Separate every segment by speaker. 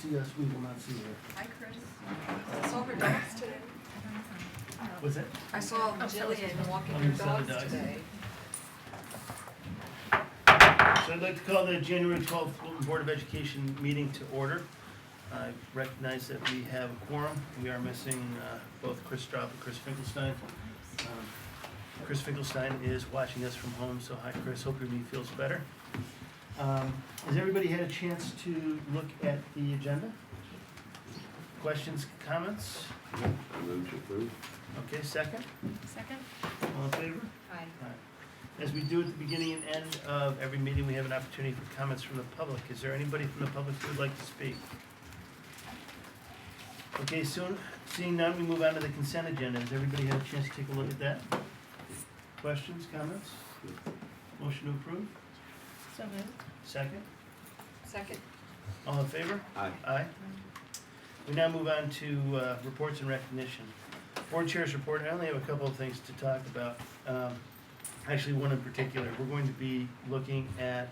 Speaker 1: See us, we will not see her.
Speaker 2: Hi, Chris. I saw her dogs today.
Speaker 1: What's that?
Speaker 2: I saw Jillian walking
Speaker 1: Oh,
Speaker 2: her
Speaker 1: you saw the
Speaker 2: dogs
Speaker 1: dogs?
Speaker 2: today.
Speaker 1: So I'd like to call the January 12th Wilton Board of Education meeting to order. I recognize that we have a quorum. We are missing both Chris Straub and Chris Finkelstein. Chris Finkelstein is watching us from home, so hi Chris, hope your knee feels better. Has everybody had a chance to look at the agenda? Questions, comments?
Speaker 3: I move to approve.
Speaker 1: Okay, second?
Speaker 2: Second?
Speaker 1: All in favor?
Speaker 2: Aye.
Speaker 1: As we do at the beginning and end of every meeting, we have an opportunity for comments from the public. Is there anybody from the public who would like to speak? Okay, seeing none, we move on to the consent agenda. Has everybody had a chance to take a look at that? Questions, comments? Motion to approve?
Speaker 2: So moved.
Speaker 1: Second?
Speaker 2: Second?
Speaker 1: All in favor?
Speaker 3: Aye.
Speaker 1: Aye. We now move on to reports and recognition. Board Chair's report, I only have a couple of things to talk about. Actually, one in particular. We're going to be looking at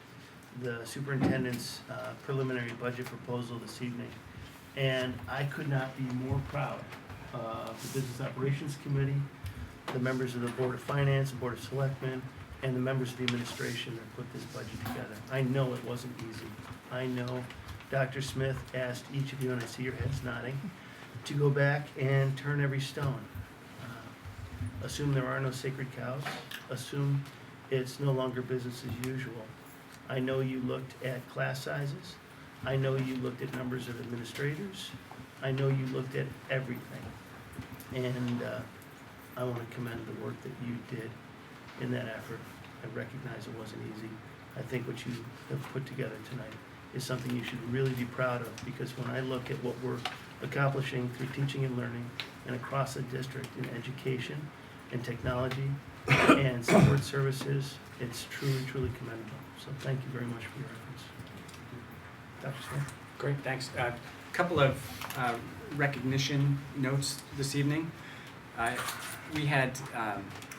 Speaker 1: the superintendent's preliminary budget proposal this evening. And I could not be more proud of the Business Operations Committee, the members of the Board of Finance, the Board of Selectmen, and the members of the administration that put this budget together. I know it wasn't easy. I know Dr. Smith asked each of you, and I see your heads nodding, to go back and turn every stone. Assume there are no sacred cows. Assume it's no longer business as usual. I know you looked at class sizes. I know you looked at numbers of administrators. I know you looked at everything. And I want to commend the work that you did in that effort. I recognize it wasn't easy. I think what you have put together tonight is something you should really be proud of, because when I look at what we're accomplishing through teaching and learning and across the district in education and technology and support services, it's truly, truly commendable. So thank you very much for your efforts. Dr. Smith?
Speaker 4: Great, thanks. A couple of recognition notes this evening. We had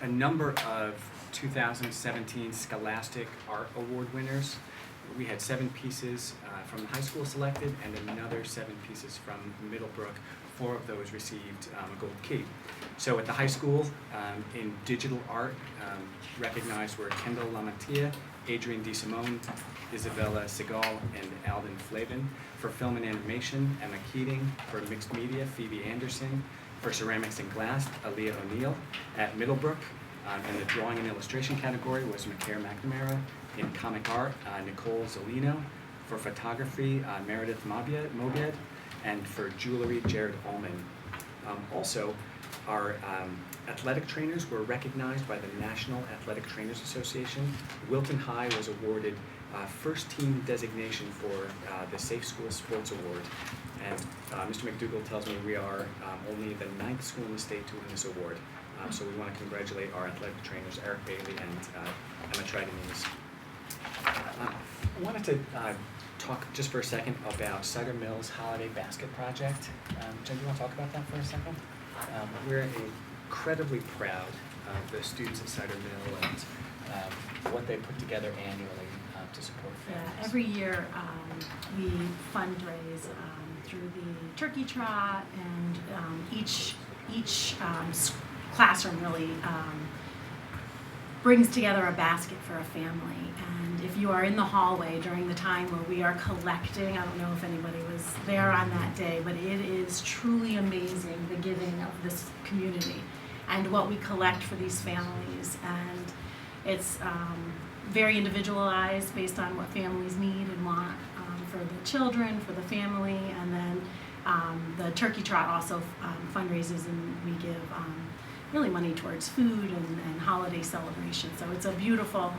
Speaker 4: a number of 2017 Scholastic Art Award winners. We had 7 pieces from the high school selected and another 7 pieces from Middlebrook. 4 of those received a gold key. So at the high school, in digital art, recognized were Kendall Lamantia, Adrian DeSimone, Isabella Segal, and Alden Flavin. For film and animation, Emma Keating. For mixed media, Phoebe Anderson. For ceramics and glass, Aaliyah O'Neill. At Middlebrook, in the drawing and illustration category was McCare McNamara. In comic art, Nicole Zolino. For photography, Meredith Mobied. And for jewelry, Jared Allman. Also, our athletic trainers were recognized by the National Athletic Trainers Association. Wilton High was awarded first team designation for the Safe School Sports Award. And Mr. McDougall tells me we are only the 9th school in the state to win this award. So we want to congratulate our athletic trainers, Eric Bailey and Emma Tridenese. I wanted to talk just for a second about Cider Mill's Holiday Basket Project. Jen, do you want to talk about that for a second? We're incredibly proud of the students at Cider Mill and what they put together annually to support families.
Speaker 5: Yeah, every year we fundraise through the turkey trot, and each classroom really brings together a basket for a family. And if you are in the hallway during the time where we are collecting, I don't know if anybody was there on that day, but it is truly amazing, the giving of this community and what we collect for these families. And it's very individualized based on what families need and want for the children, for the family. And then the turkey trot also fundraises, and we give really money towards food and holiday celebrations. So it's a beautiful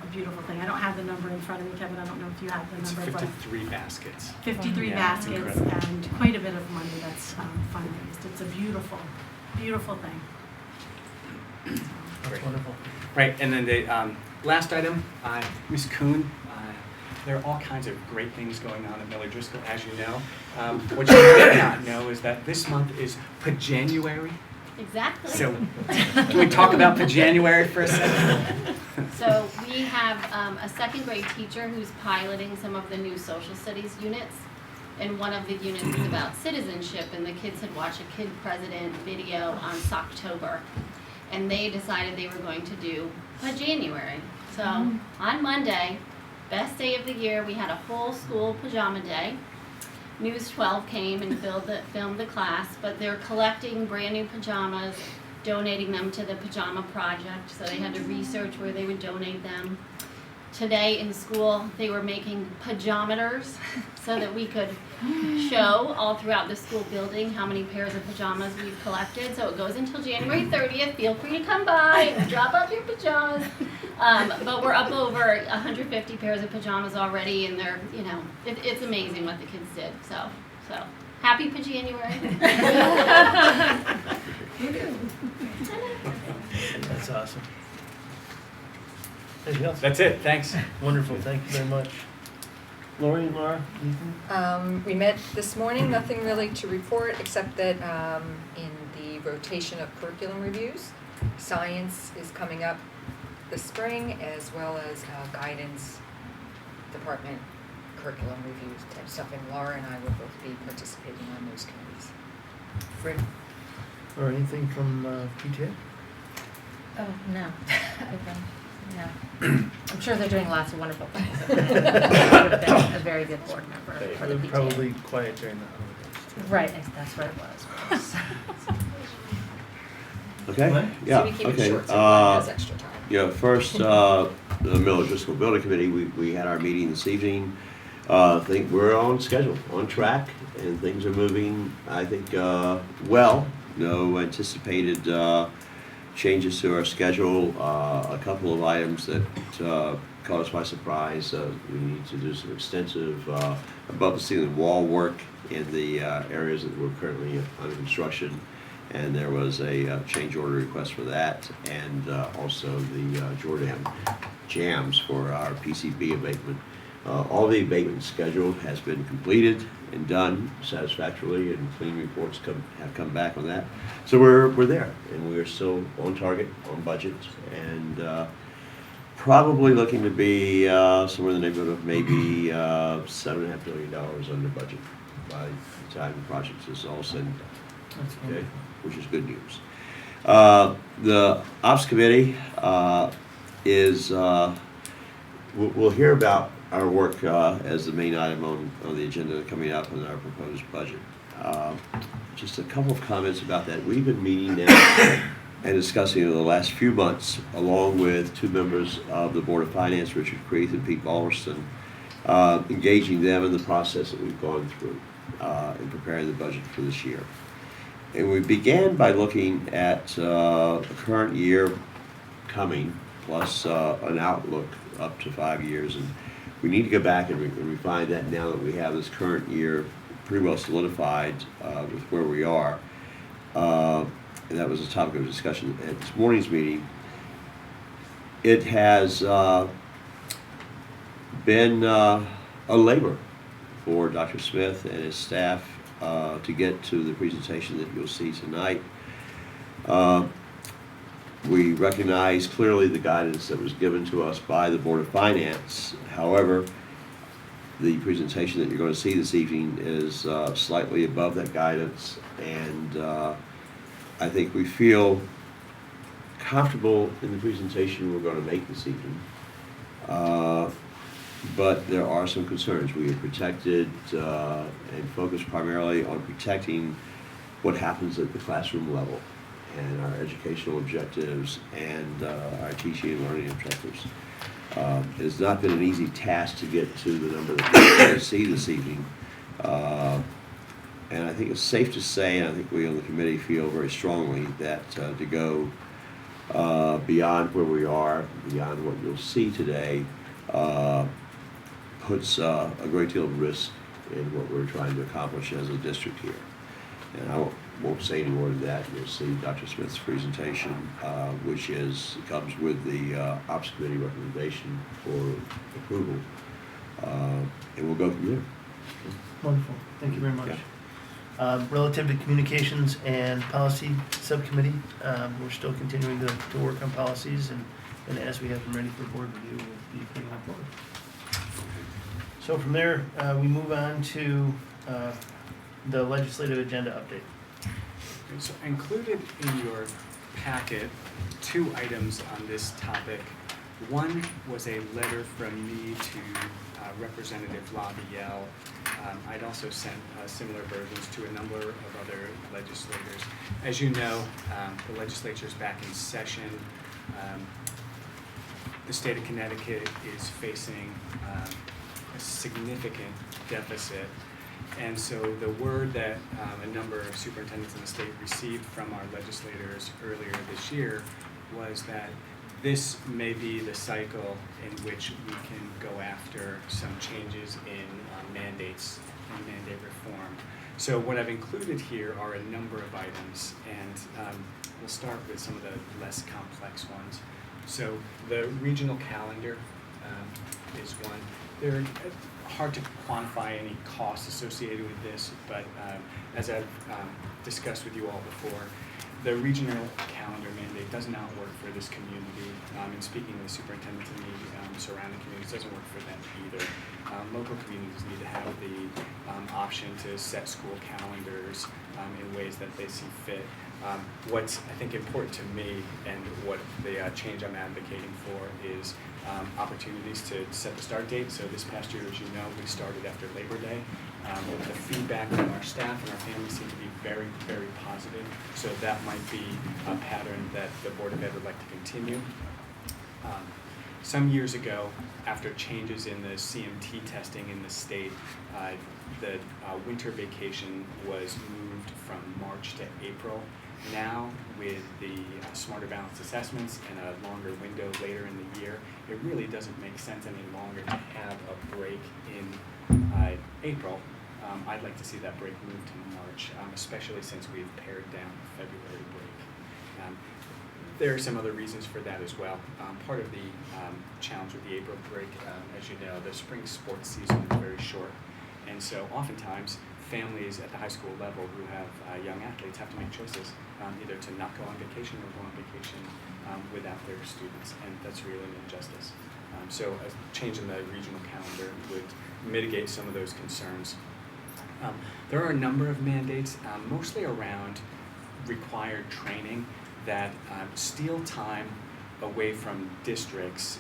Speaker 5: thing. I don't have the number in front of me, Kevin. I don't know if you have the
Speaker 4: It's
Speaker 5: number.
Speaker 4: 53 baskets.
Speaker 5: 53
Speaker 4: Yeah,
Speaker 5: baskets
Speaker 4: incredible.
Speaker 5: and quite a bit of money that's fundraised. It's a beautiful thing.
Speaker 1: That's wonderful.
Speaker 4: Right, and then the last item, Ms. Kuhn, there are all kinds of great things going on at Miller Driscoll, as you know. What you may not know is that this month is Pajanuary.
Speaker 6: Exactly.
Speaker 4: So, can we talk about Pajanuary for a second?
Speaker 6: So we have a second grade teacher who's piloting some of the new social studies units and one of the units is about citizenship, and the kids had watched a Kid President video on Socktober, and they decided they were going to do a January. So on Monday, best day of the year, we had a whole school pajama day. News 12 came and filmed the class, but they're collecting brand new pajamas, donating them to the Pajama Project, so they had to research where they would donate them. Today in school, they were making pajameters so that we could show all throughout the school building how many pairs of pajamas we've collected. So it goes until January 30th. Feel free to come by and drop off your pajamas. But we're up over 150 pairs of pajamas already, and they're, you know, it's amazing what the kids did. So happy Pajanuary.
Speaker 1: That's awesome. Anything else?
Speaker 4: That's it, thanks.
Speaker 1: Wonderful, thank you very much. Lori and Laura, anything?
Speaker 2: We met this morning, nothing really to report, except that in the rotation of curriculum reviews, science is coming up this spring, as well as guidance department curriculum reviews type stuff, and Laura and I will both be participating on those committees.
Speaker 1: Great. Or anything from PTA?
Speaker 7: Oh, no. No. I'm sure they're doing lots of wonderful things. I would have been a very good board member for the PTA.
Speaker 1: Probably quiet during the holidays, too.
Speaker 7: Right, that's what it was.
Speaker 3: Okay?
Speaker 1: What?
Speaker 3: Yeah,
Speaker 2: So we keep it
Speaker 3: okay.
Speaker 2: short, so everyone has extra time.
Speaker 3: Yeah, first, the Millage School Building Committee, we had our meeting this evening. I think we're on schedule, on track, and things are moving, I think, well. No anticipated changes to our schedule. A couple of items that caught us by surprise. We need to do some extensive above the ceiling wall work in the areas that were currently under construction, and there was a change order request for that, and also the Jordan jams for our PCB abatement. All the abatement schedule has been completed and done satisfactorily, and clean reports have come back on that. So we're there, and we're still on target, on budget, and probably looking to be somewhere in the neighborhood of maybe $7.5 billion under budget by the time the project is all said and done.
Speaker 1: That's
Speaker 3: Okay,
Speaker 1: wonderful.
Speaker 3: which is good news. The Ops Committee is, we'll hear about our work as the main item on the agenda coming up in our proposed budget. Just a couple of comments about that. We've been meeting now and discussing over the last few months, along with two members of the Board of Finance, Richard Creeth and Pete Ballerston, engaging them in the process that we've gone through in preparing the budget for this year. And we began by looking at the current year coming, plus an outlook up to 5 years. And we need to go back and refine that now that we have this current year pretty well solidified with where we are. And that was a topic of discussion at this morning's meeting. It has been a labor for Dr. Smith and his staff to get to the presentation that you'll see tonight. We recognize clearly the guidance that was given to us by the Board of Finance. However, the presentation that you're going to see this evening is slightly above that guidance, and I think we feel comfortable in the presentation we're going to make this evening. But there are some concerns. We have protected and focused primarily on protecting what happens at the classroom level and our educational objectives and our teaching and learning objectives. It has not been an easy task to get to the number that we're going to see this evening. And I think it's safe to say, and I think we on the committee feel very strongly, that to go beyond where we are, beyond what you'll see today, puts a great deal of risk in what we're trying to accomplish as a district here. And I won't say any more than that. You'll see Dr. Smith's presentation, which comes with the Ops Committee recommendation for approval, and we'll go from there.
Speaker 1: Wonderful, thank you very much.
Speaker 3: Yeah.
Speaker 1: Relative to communications and policy subcommittee, we're still continuing to work on policies, and as we have them ready for board review, we'll be putting them forward. So from there, we move on to the legislative agenda update.
Speaker 4: And so included in your packet, 2 items on this topic. One was a letter from me to Representative Lavielle. I'd also sent similar versions to a number of other legislators. As you know, the legislature's back in session. The state of Connecticut is facing a significant deficit. And so the word that a number of superintendents in the state received from our legislators earlier this year was that this may be the cycle in which we can go after some changes in mandates and mandate reform. So what I've included here are a number of items, and we'll start with some of the less complex ones. So the regional calendar is one. They're hard to quantify any costs associated with this, but as I've discussed with you all before, the regional calendar mandate does not work for this community. And speaking of the superintendent in the surrounding communities, doesn't work for them either. Local communities need to have the option to set school calendars in ways that they see fit. What's, I think, important to me and what the change I'm advocating for is opportunities to set the start date. So this past year, as you know, we started after Labor Day. The feedback from our staff and our families seem to be very, very positive. So that might be a pattern that the Board of Ed would like to continue. Some years ago, after changes in the CMT testing in the state, the winter vacation was moved from March to April. Now, with the smarter balanced assessments and a longer window later in the year, it really doesn't make sense any longer to have a break in April. I'd like to see that break move to March, especially since we've pared down the February break. There are some other reasons for that as well. Part of the challenge with the April break, as you know, the spring sports season is very short. And so oftentimes, families at the high school level who have young athletes have to make choices, either to not go on vacation or go on vacation without their students, and that's really an injustice. So a change in the regional calendar would mitigate some of those concerns. There are a number of mandates, mostly around required training, that steal time away from districts,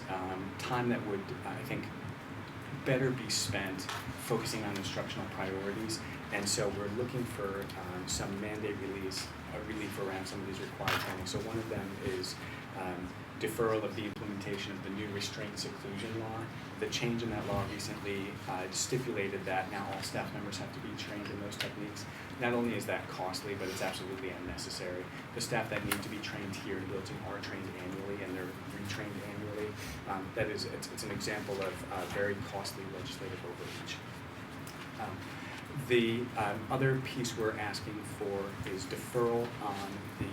Speaker 4: time that would, I think, better be spent focusing on instructional priorities. And so we're looking for some mandate relief around some of these required training. So one of them is deferral of the implementation of the new restraint seclusion law. The change in that law recently stipulated that now all staff members have to be trained in those techniques. Not only is that costly, but it's absolutely unnecessary. The staff that need to be trained here in Wilton are trained annually, and they're retrained annually. It's an example of very costly legislative overreach. The other piece we're asking for is deferral on the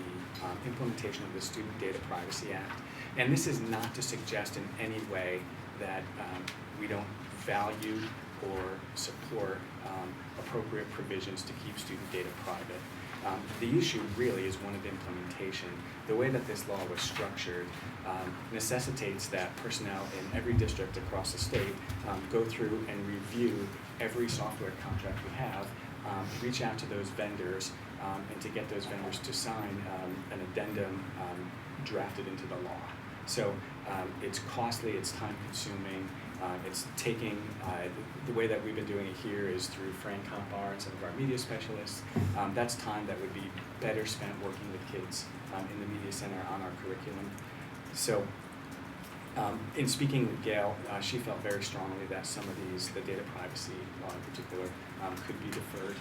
Speaker 4: implementation of the Student Data Privacy Act. And this is not to suggest in any way that we don't value or support appropriate provisions to keep student data private. The issue really is one of implementation. The way that this law was structured necessitates that personnel in every district across the state go through and review every software contract we have, reach out to those vendors, and to get those vendors to sign an addendum drafted into the law. So it's costly, it's time consuming, it's taking, the way that we've been doing it here is through Fran Compar and some of our media specialists. That's time that would be better spent working with kids in the media center on our curriculum. So in speaking with Gail, she felt very strongly that some of these, the data privacy law in particular, could be deferred.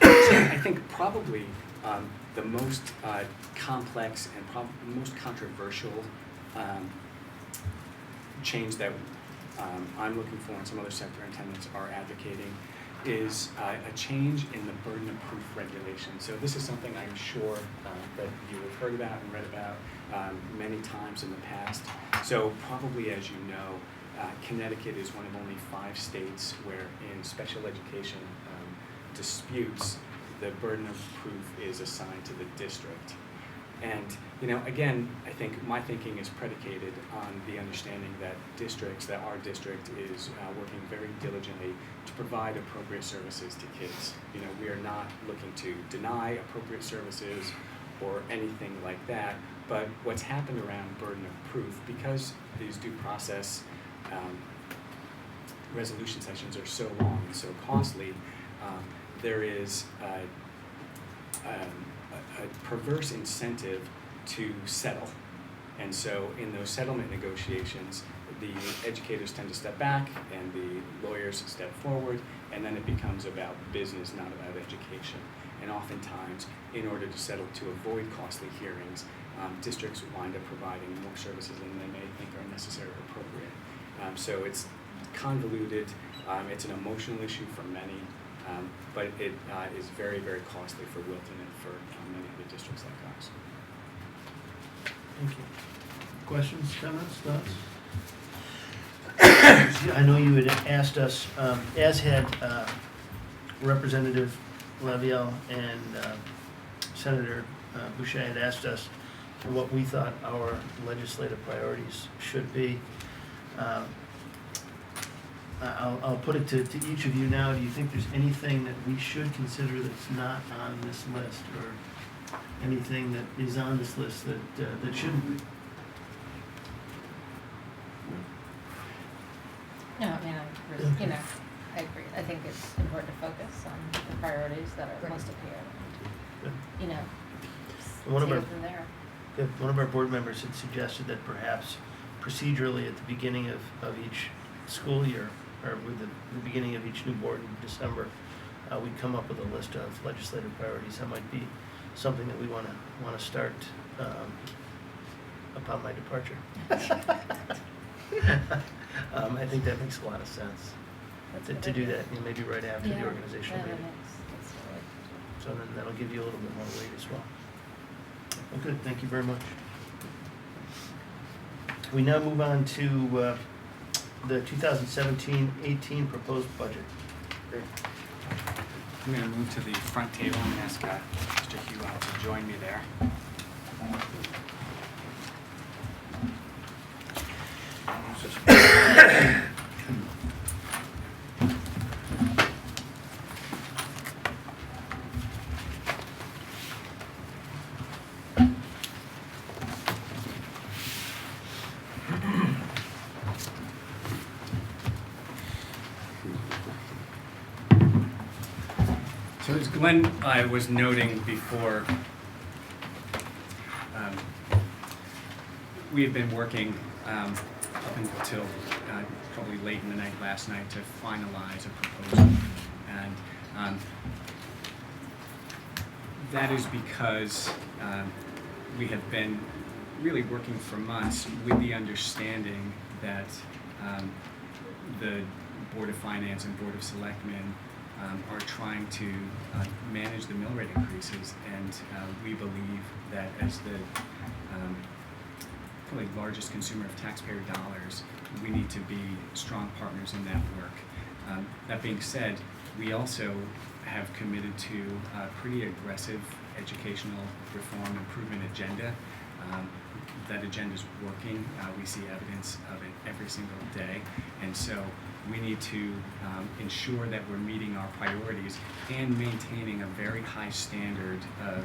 Speaker 4: So I think probably the most complex and most controversial change that I'm looking for and some other superintendents are advocating is a change in the burden of proof regulation. So this is something I'm sure that you have heard about and read about many times in the past. So probably, as you know, Connecticut is one of only 5 states where in special education disputes, the burden of proof is assigned to the district. And, you know, again, I think my thinking is predicated on the understanding that our district is working very diligently to provide appropriate services to kids. You know, we are not looking to deny appropriate services or anything like that, but what's happened around burden of proof, because these due process resolution sessions are so long and so costly, there is a perverse incentive to settle. And so in those settlement negotiations, the educators tend to step back and the lawyers step forward, and then it becomes about business, not about education. And oftentimes, in order to settle to avoid costly hearings, districts wind up providing more services than they may think are necessary or appropriate. So it's convoluted, it's an emotional issue for many, but it is very, very costly for Wilton and for many other districts like ours.
Speaker 1: Thank you. Questions, comments, thoughts? I know you had asked us, as had Representative Lavielle and Senator Boucher had asked us what we thought our legislative priorities should be. I'll put it to each of you now. Do you think there's anything that we should consider that's not on this list, or anything that is on this list that shouldn't be?
Speaker 7: No, I mean, you know, I agree. I think it's important to focus on the priorities that are most appealing.
Speaker 1: Good.
Speaker 7: You know,
Speaker 1: One of
Speaker 7: take
Speaker 1: our-
Speaker 7: it from there.
Speaker 1: Good. One of our board members had suggested that perhaps procedurally at the beginning of each school year, or with the beginning of each new board in December, we'd come up with a list of legislative priorities. That might be something that we want to start upon my departure. I think that makes a lot of sense to do that, maybe right after the organizational meeting. So then that'll give you a little bit more weight as well. Well, good, thank you very much. We now move on to the 2017-18 proposed budget.
Speaker 4: Great. I'm going to move to the front table and ask Mr. Hugh out to join me there. So as Glenn was noting before, we have been working up until probably late in the night last night to finalize a proposal. And that is because we have been really working for months with the understanding that the Board of Finance and Board of Selectmen are trying to manage the mill rate increases, and we believe that as the probably largest consumer of taxpayer dollars, we need to be strong partners in that work. That being said, we also have committed to a pretty aggressive educational reform improvement agenda. That agenda is working. We see evidence of it every single day, and so we need to ensure that we're meeting our priorities and maintaining a very high standard of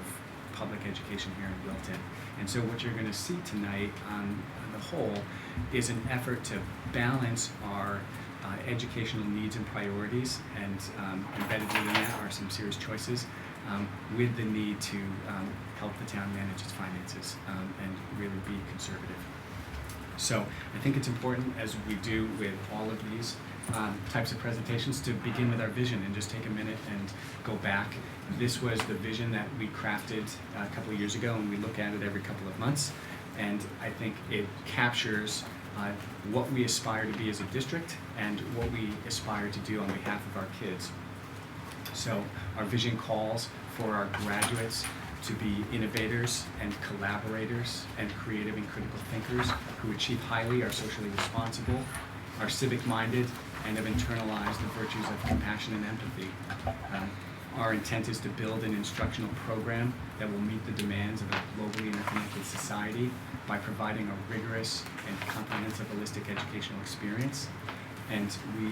Speaker 4: public education here in Wilton. And so what you're going to see tonight on the whole is an effort to balance our educational needs and priorities, and embedded within that are some serious choices with the need to help the town manage its finances and really be conservative. So I think it's important, as we do with all of these types of presentations, to begin with our vision and just take a minute and go back. This was the vision that we crafted a couple of years ago, and we look at it every couple of months. And I think it captures what we aspire to be as a district and what we aspire to do on behalf of our kids. So our vision calls for our graduates to be innovators and collaborators and creative and critical thinkers who achieve highly, are socially responsible, are civic-minded, and have internalized the virtues of compassion and empathy. Our intent is to build an instructional program that will meet the demands of a globally interconnected society by providing a rigorous and comprehensive holistic educational experience. And we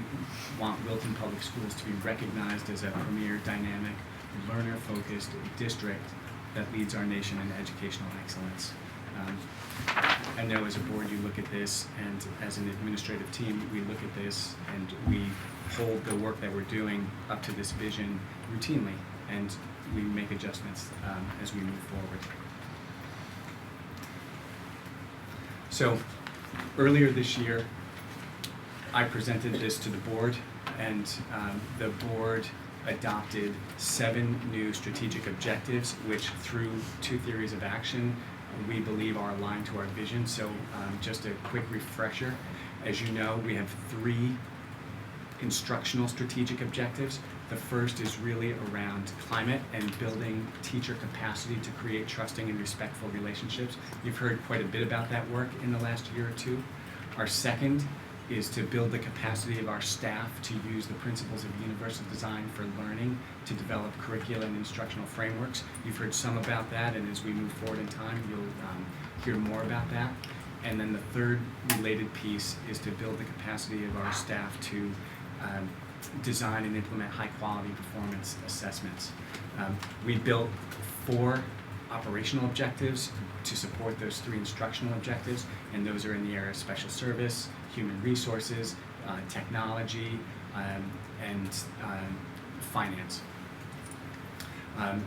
Speaker 4: want Wilton Public Schools to be recognized as a premier, dynamic, learner-focused district that leads our nation in educational excellence. I know as a board you look at this, and as an administrative team we look at this, and we hold the work that we're doing up to this vision routinely, and we make adjustments as we move forward. So earlier this year I presented this to the board, and the board adopted 7 new strategic objectives, which through 2 theories of action we believe are aligned to our vision. So just a quick refresher. As you know, we have 3 instructional strategic objectives. The first is really around climate and building teacher capacity to create trusting and respectful relationships. You've heard quite a bit about that work in the last year or 2. Our second is to build the capacity of our staff to use the principles of universal design for learning to develop curriculum and instructional frameworks. You've heard some about that, and as we move forward in time, you'll hear more about that. And then the third related piece is to build the capacity of our staff to design and implement high-quality performance assessments. We built 4 operational objectives to support those 3 instructional objectives, and those are in the area of special service, human resources, technology, and finance.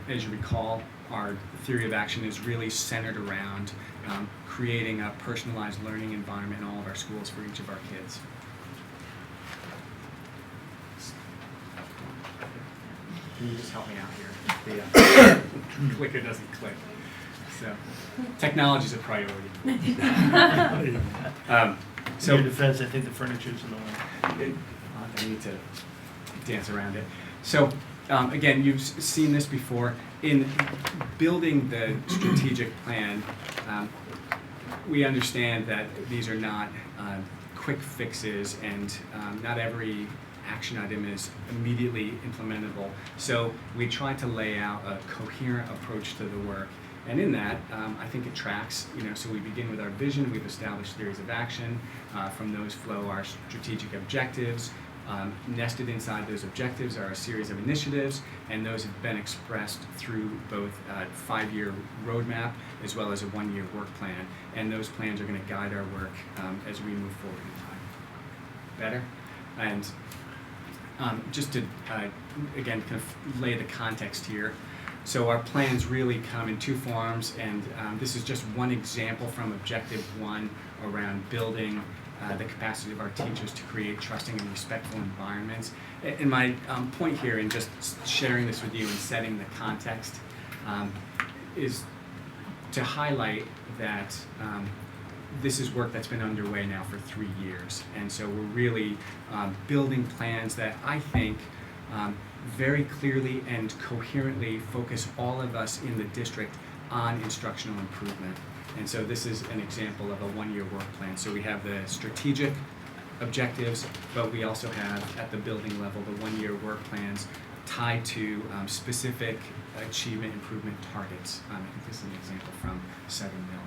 Speaker 4: As you recall, our theory of action is really centered around creating a personalized learning environment in all of our schools for each of our kids. Can you just help me out here? The clicker doesn't click. So, technology's a priority.
Speaker 1: So in your defense, I think the furniture's in the way.
Speaker 4: I need to dance around it. So, again, you've seen this before. In building the strategic plan, we understand that these are not quick fixes, and not every action item is immediately implementable. So we try to lay out a coherent approach to the work. And in that, I think it tracks, so we begin with our vision, we've established theories of action, from those flow our strategic objectives. Nested inside those objectives are a series of initiatives, and those have been expressed through both a 5-year roadmap as well as a 1-year work plan. And those plans are going to guide our work as we move forward in time. Better? And just to, again, kind of lay the context here. So our plans really come in 2 forms, and this is just one example from Objective 1 around building the capacity of our teachers to create trusting and respectful environments. And my point here in just sharing this with you and setting the context is to highlight that this is work that's been underway now for 3 years. And so we're really building plans that I think very clearly and coherently focus all of us in the district on instructional improvement. And so this is an example of a 1-year work plan. So we have the strategic objectives, but we also have at the building level the 1-year work plans tied to specific achievement improvement targets. I think this is an example from Southern Mill.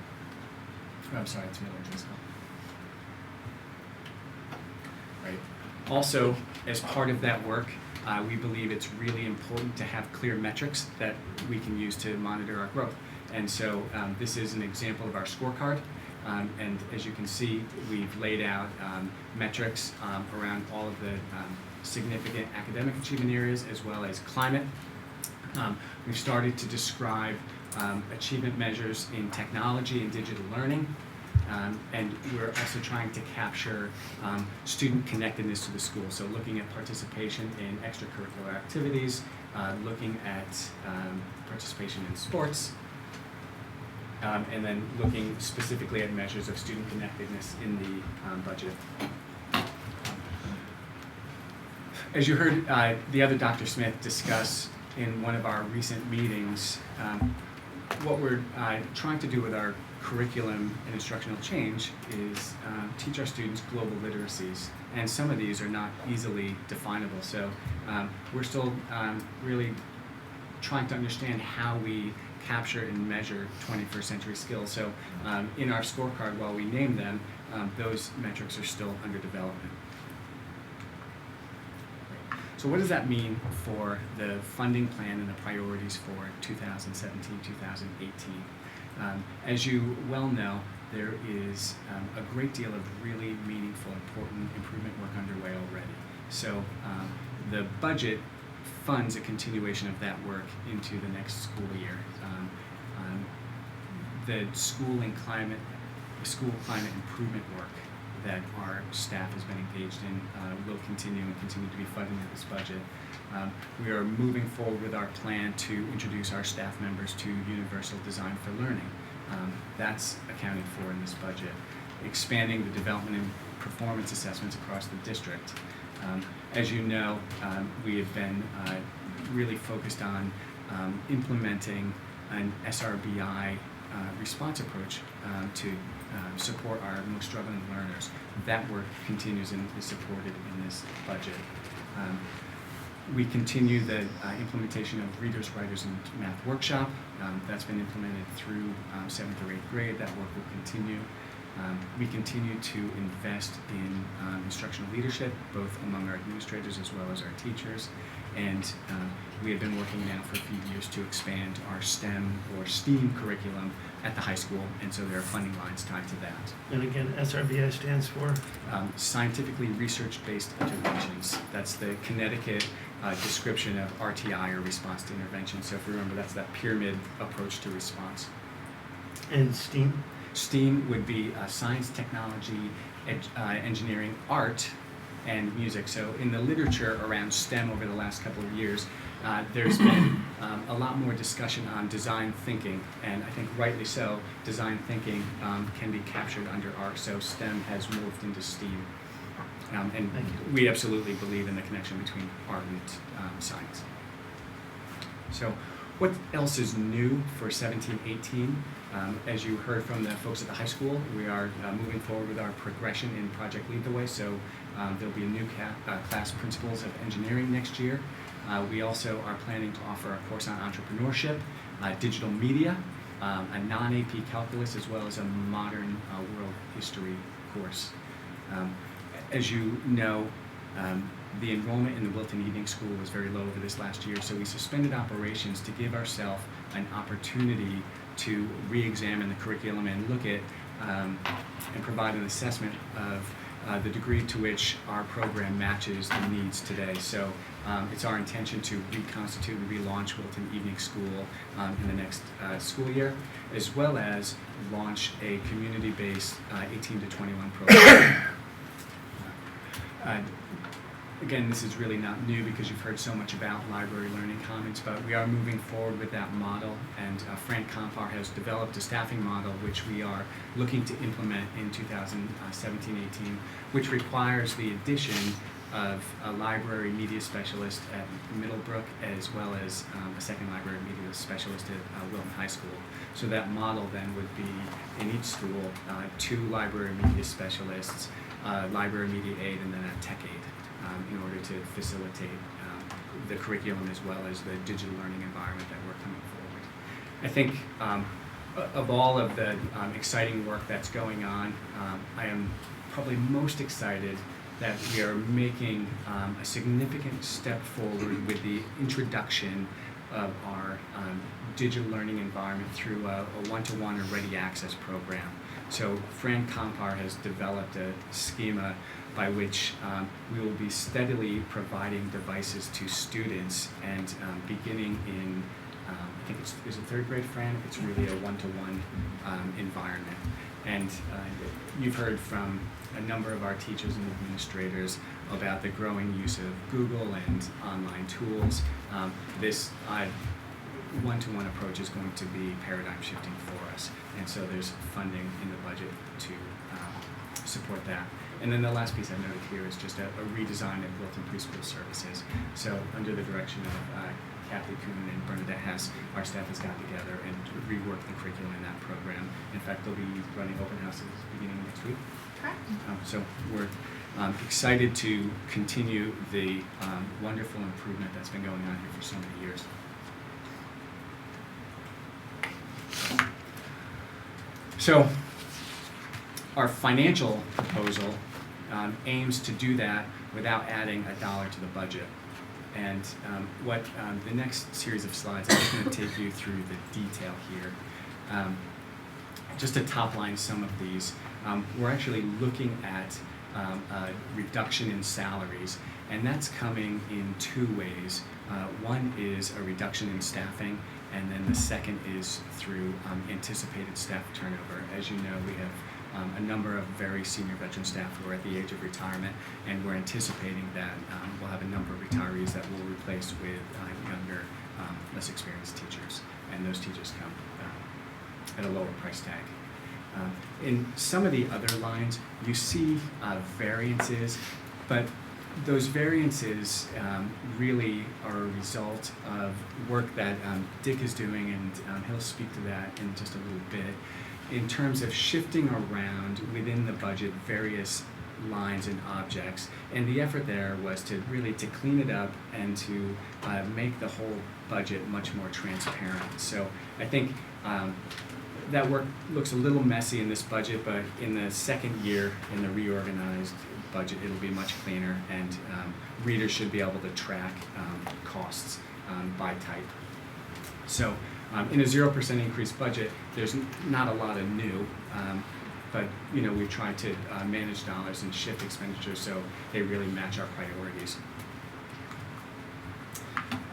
Speaker 4: I'm sorry, it's Miller Driscoll. Right. Also, as part of that work, we believe it's really important to have clear metrics that we can use to monitor our growth. And so this is an example of our scorecard. And as you can see, we've laid out metrics around all of the significant academic achievement areas as well as climate. We've started to describe achievement measures in technology and digital learning. And we're also trying to capture student connectedness to the school. So looking at participation in extracurricular activities, looking at participation in sports, and then looking specifically at measures of student connectedness in the budget. As you heard the other Dr. Smith discuss in one of our recent meetings, what we're trying to do with our curriculum and instructional change is teach our students global literacies, and some of these are not easily definable. So we're still really trying to understand how we capture and measure 21st century skills. So in our scorecard, while we name them, those metrics are still under development. So what does that mean for the funding plan and the priorities for 2017, 2018? As you well know, there is a great deal of really meaningful, important improvement work underway already. So the budget funds a continuation of that work into the next school year. The school climate improvement work that our staff has been engaged in will continue and continue to be funded in this budget. We are moving forward with our plan to introduce our staff members to Universal Design for Learning. That's accounted for in this budget. Expanding the development and performance assessments across the district. As you know, we have been really focused on implementing an SRBI response approach to support our most struggling learners. That work continues and is supported in this budget. We continue the implementation of Readers, Writers, and Math Workshop. That's been implemented through 7th or 8th grade. That work will continue. We continue to invest in instructional leadership, both among our administrators as well as our teachers. And we have been working now for a few years to expand our STEM or STEAM curriculum at the high school, and so there are funding lines tied to that.
Speaker 1: And again, SRBI stands for?
Speaker 4: Scientifically research-based interventions. That's the Connecticut description of RTI, or response to intervention. So if you remember, that's that pyramid approach to response.
Speaker 1: And STEAM?
Speaker 4: STEAM would be science, technology, engineering, art, and music. So in the literature around STEM over the last couple of years, there's been a lot more discussion on design thinking, and I think rightly so. Design thinking can be captured under art, so STEM has morphed into STEAM. And we absolutely believe in the connection between art and science. So what else is new for 17-18? As you heard from the folks at the high school, we are moving forward with our progression in Project Lead the Way. So there'll be a new class, Principles of Engineering, next year. We also are planning to offer a course on entrepreneurship, digital media, a non-AP calculus, as well as a modern world history course. As you know, the enrollment in the Wilton Evening School was very low over this last year, so we suspended operations to give ourselves an opportunity to re-examine the curriculum and look at and provide an assessment of the degree to which our program matches the needs today. So it's our intention to reconstitute and relaunch Wilton Evening School in the next school year, as well as launch a community-based 18 to 21 program. Again, this is really not new because you've heard so much about library learning commons, but we are moving forward with that model, and Frank Compar has developed a staffing model which we are looking to implement in 2017-18, which requires the addition of a library media specialist at Middlebrook, as well as a second library media specialist at Wilton High School. So that model then would be in each school 2 library media specialists, library media aide, and then a tech aide, in order to facilitate the curriculum as well as the digital learning environment that we're coming forward. I think of all of the exciting work that's going on, I am probably most excited that we are making a significant step forward with the introduction of our digital learning environment through a one-to-one or ready access program. So Fran Compar has developed a schema by which we will be steadily providing devices to students, and beginning in, I think is it 3rd grade, Fran? It's really a one-to-one environment. And you've heard from a number of our teachers and administrators about the growing use of Google and online tools. This one-to-one approach is going to be paradigm shifting for us, and so there's funding in the budget to support that. And then the last piece I've noted here is just a redesign of Wilton Preschool Services. So under the direction of Kathy Kuhn and Bernadette Hess, our staff has got together and reworked the curriculum in that program. In fact, they'll be running open houses beginning next week.
Speaker 5: Correct.
Speaker 4: So we're excited to continue the wonderful improvement that's been going on here for so many years. So our financial proposal aims to do that without adding a dollar to the budget. And the next series of slides, I'm just going to take you through the detail here. Just to top line some of these, we're actually looking at a reduction in salaries, and that's coming in two ways. One is a reduction in staffing, and then the second is through anticipated staff turnover. As you know, we have a number of very senior veteran staff who are at the age of retirement, and we're anticipating that we'll have a number of retirees that we'll replace with younger, less experienced teachers, and those teachers come at a lower price tag. In some of the other lines, you see variances, but those variances really are a result of work that Dick is doing, and he'll speak to that in just a little bit, in terms of shifting around within the budget various lines and objects. And the effort there was to clean it up and to make the whole budget much more transparent. So I think that work looks a little messy in this budget, but in the second year in the reorganized budget, it'll be much cleaner, and readers should be able to track costs by type. So in a 0% increase budget, there's not a lot of new, but we've tried to manage dollars and shift expenditures so they really match our priorities.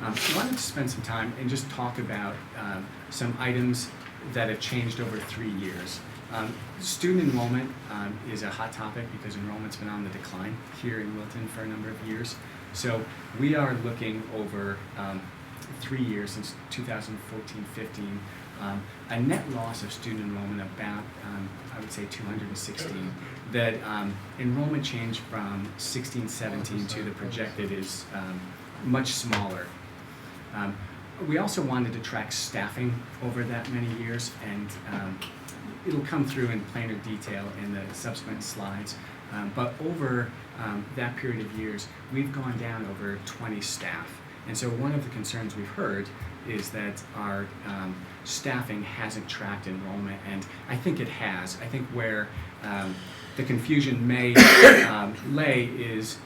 Speaker 4: I wanted to spend some time and just talk about some items that have changed over 3 years. Student enrollment is a hot topic because enrollment's been on the decline here in Wilton for a number of years. So we are looking over 3 years, since 2014-15, a net loss of student enrollment about, I would say, 216. That enrollment change from 16-17 to the projected is much smaller. We also wanted to track staffing over that many years, and it'll come through in plainer detail in the subsequent slides. But over that period of years, we've gone down over 20 staff. And so one of the concerns we've heard is that our staffing hasn't tracked enrollment, and I think it has. I think where the confusion may lay is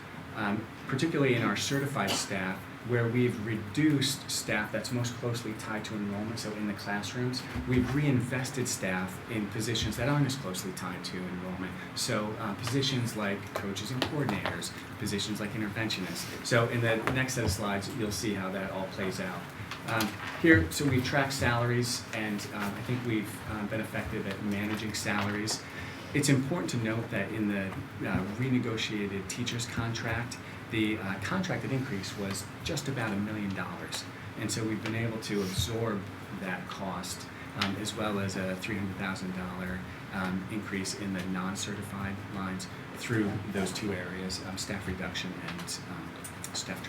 Speaker 4: particularly in our certified staff, where we've reduced staff that's most closely tied to enrollment. So in the classrooms, we've reinvested staff in positions that aren't as closely tied to enrollment. So positions like coaches and coordinators, positions like interventionists. So in the next set of slides, you'll see how that all plays out. Here, so we track salaries, and I think we've been effective at managing salaries. It's important to note that in the renegotiated teacher's contract, the contracted increase was just about $1 million. And so we've been able to absorb that cost, as well as a $300,000 increase in the non-certified lines through those two areas, staff reduction and staff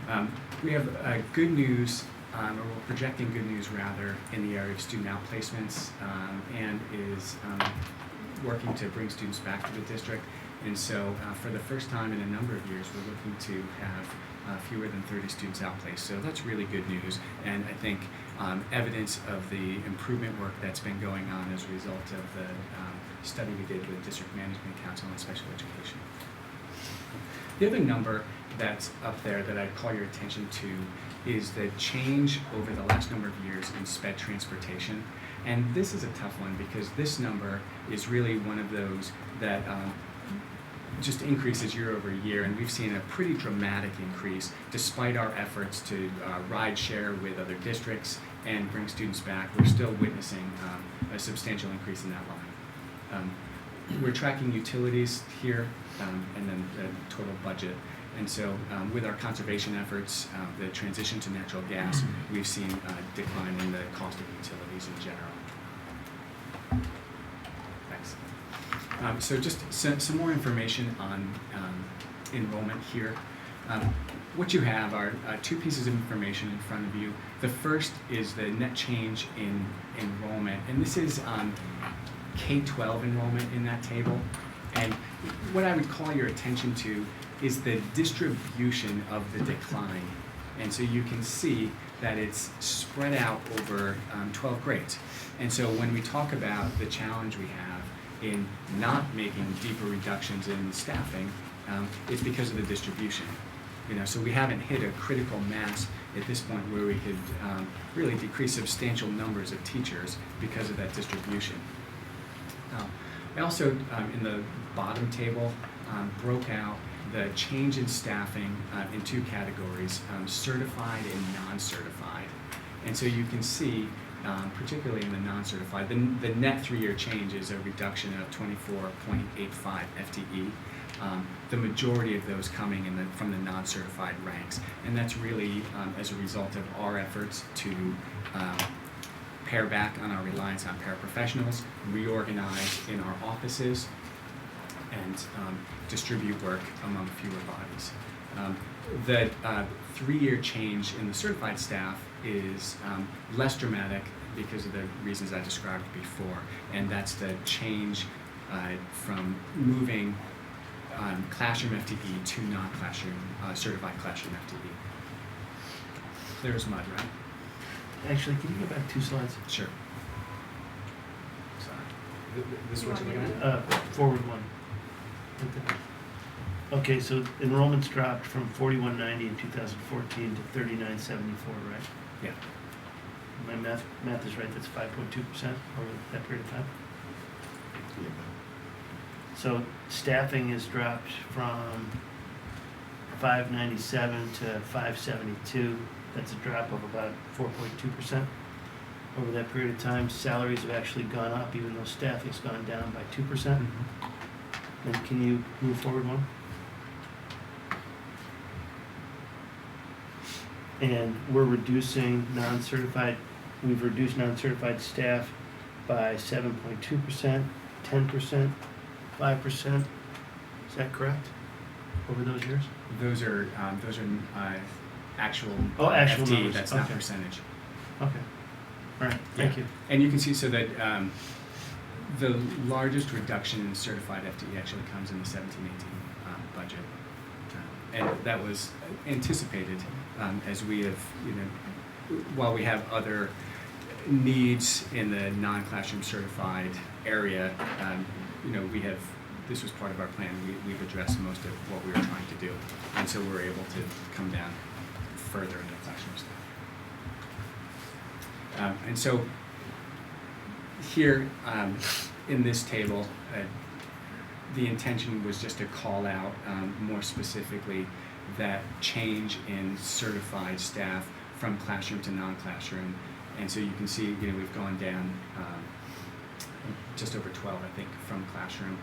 Speaker 4: turnover. We have good news, or we're projecting good news rather, in the area of student outplacements, and is working to bring students back to the district. And so for the first time in a number of years, we're looking to have fewer than 30 students outplaced. So that's really good news, and I think evidence of the improvement work that's been going on as a result of the study we did with District Management Council on Special Education. The other number that's up there that I'd call your attention to is the change over the last number of years in sped transportation. And this is a tough one because this number is really one of those that just increases year over year, and we've seen a pretty dramatic increase despite our efforts to ride share with other districts and bring students back. We're still witnessing a substantial increase in that line. We're tracking utilities here, and then the total budget. And so with our conservation efforts, the transition to natural gas, we've seen a decline in the cost of utilities in general. Thanks. So just some more information on enrollment here. What you have are two pieces of information in front of you. The first is the net change in enrollment, and this is K-12 enrollment in that table. And what I would call your attention to is the distribution of the decline And so you can see that it's spread out over 12 grades. And so when we talk about the challenge we have in not making deeper reductions in staffing, it's because of the distribution. So we haven't hit a critical mass at this point where we could really decrease substantial numbers of teachers because of that distribution. I also, in the bottom table, broke out the change in staffing in two categories, certified and non-certified. And so you can see, particularly in the non-certified, the net 3-year change is a reduction of 24.85 FTE. The majority of those coming from the non-certified ranks. And that's really as a result of our efforts to pare back on our reliance on paraprofessionals, reorganize in our offices, and distribute work among fewer bodies. The 3-year change in the certified staff is less dramatic because of the reasons I described before, and that's the change from moving classroom FTE to non-classroom, certified classroom FTE. Clear as mud, right?
Speaker 1: Actually, can you go back 2 slides?
Speaker 4: Sure. Sorry. This is what you're looking at?
Speaker 1: Forward 1. Right there. Okay, so enrollments dropped from 4190 in 2014 to 3974, right?
Speaker 4: Yeah.
Speaker 1: My math is right, that's 5.2% over that period of time. So staffing has dropped from 597 to 572. That's a drop of about 4.2% over that period of time. Salaries have actually gone up, even though staffing's gone down by 2%. And can you move forward 1? And we're reducing non-certified, we've reduced non-certified staff by 7.2%, 10%, 5%. Is that correct? Over those years?
Speaker 4: Those are actual
Speaker 1: Actual
Speaker 4: FTE,
Speaker 1: numbers.
Speaker 4: that's not
Speaker 1: Okay.
Speaker 4: percentage.
Speaker 1: Okay. All right, thank you.
Speaker 4: And you can see so that the largest reduction in certified FTE actually comes in the 17-18 budget. And that was anticipated as we have, while we have other needs in the non-classroom certified area, this was part of our plan. We've addressed most of what we were trying to do. And so we're able to come down further in the classroom staff. And so here in this table, the intention was just to call out more specifically that change in certified staff from classroom to non-classroom. And so you can see, we've gone down just over 12, I think, from classroom,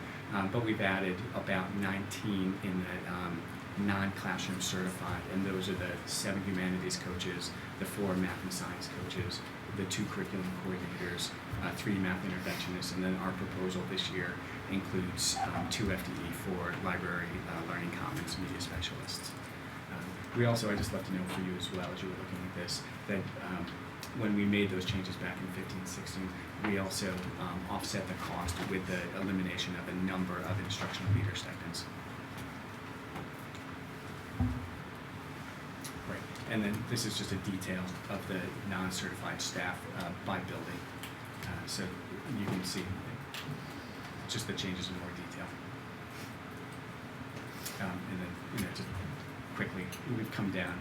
Speaker 4: but we've added about 19 in the non-classroom certified, and those are the 7 humanities coaches, the 4 math and science coaches, the 2 curriculum coordinators, 3 math interventionists, and then our proposal this year includes 2 FTE for library learning commons media specialists. We also, I just love to know for you as well as you were looking at this, that when we made those changes back in 15-16, we also offset the cost with the elimination of a number of instructional leader stipends. Right, and then this is just a detail of the non-certified staff by building. So you can see just the changes in more detail. And then, just quickly, we've come down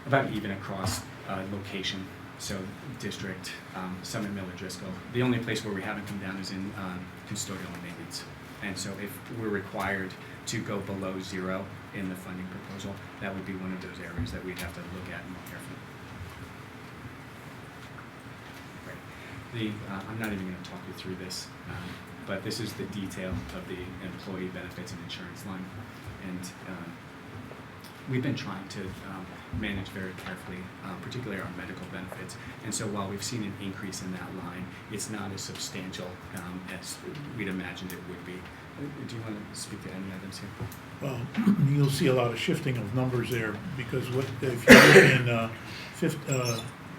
Speaker 4: about even across location. So district, Summit, Miller, Driscoll. The only place where we haven't come down is in custodial and maintenance. And so if we're required to go below 0 in the funding proposal, that would be one of those areas that we'd have to look at more carefully. Right. I'm not even going to talk you through this, but this is the detail of the employee benefits and insurance line. And we've been trying to manage very carefully, particularly our medical benefits. And so while we've seen an increase in that line, it's not as substantial as we'd imagined it would be. Do you want to speak to any items here?
Speaker 8: Well, you'll see a lot of shifting of numbers there, because if you look in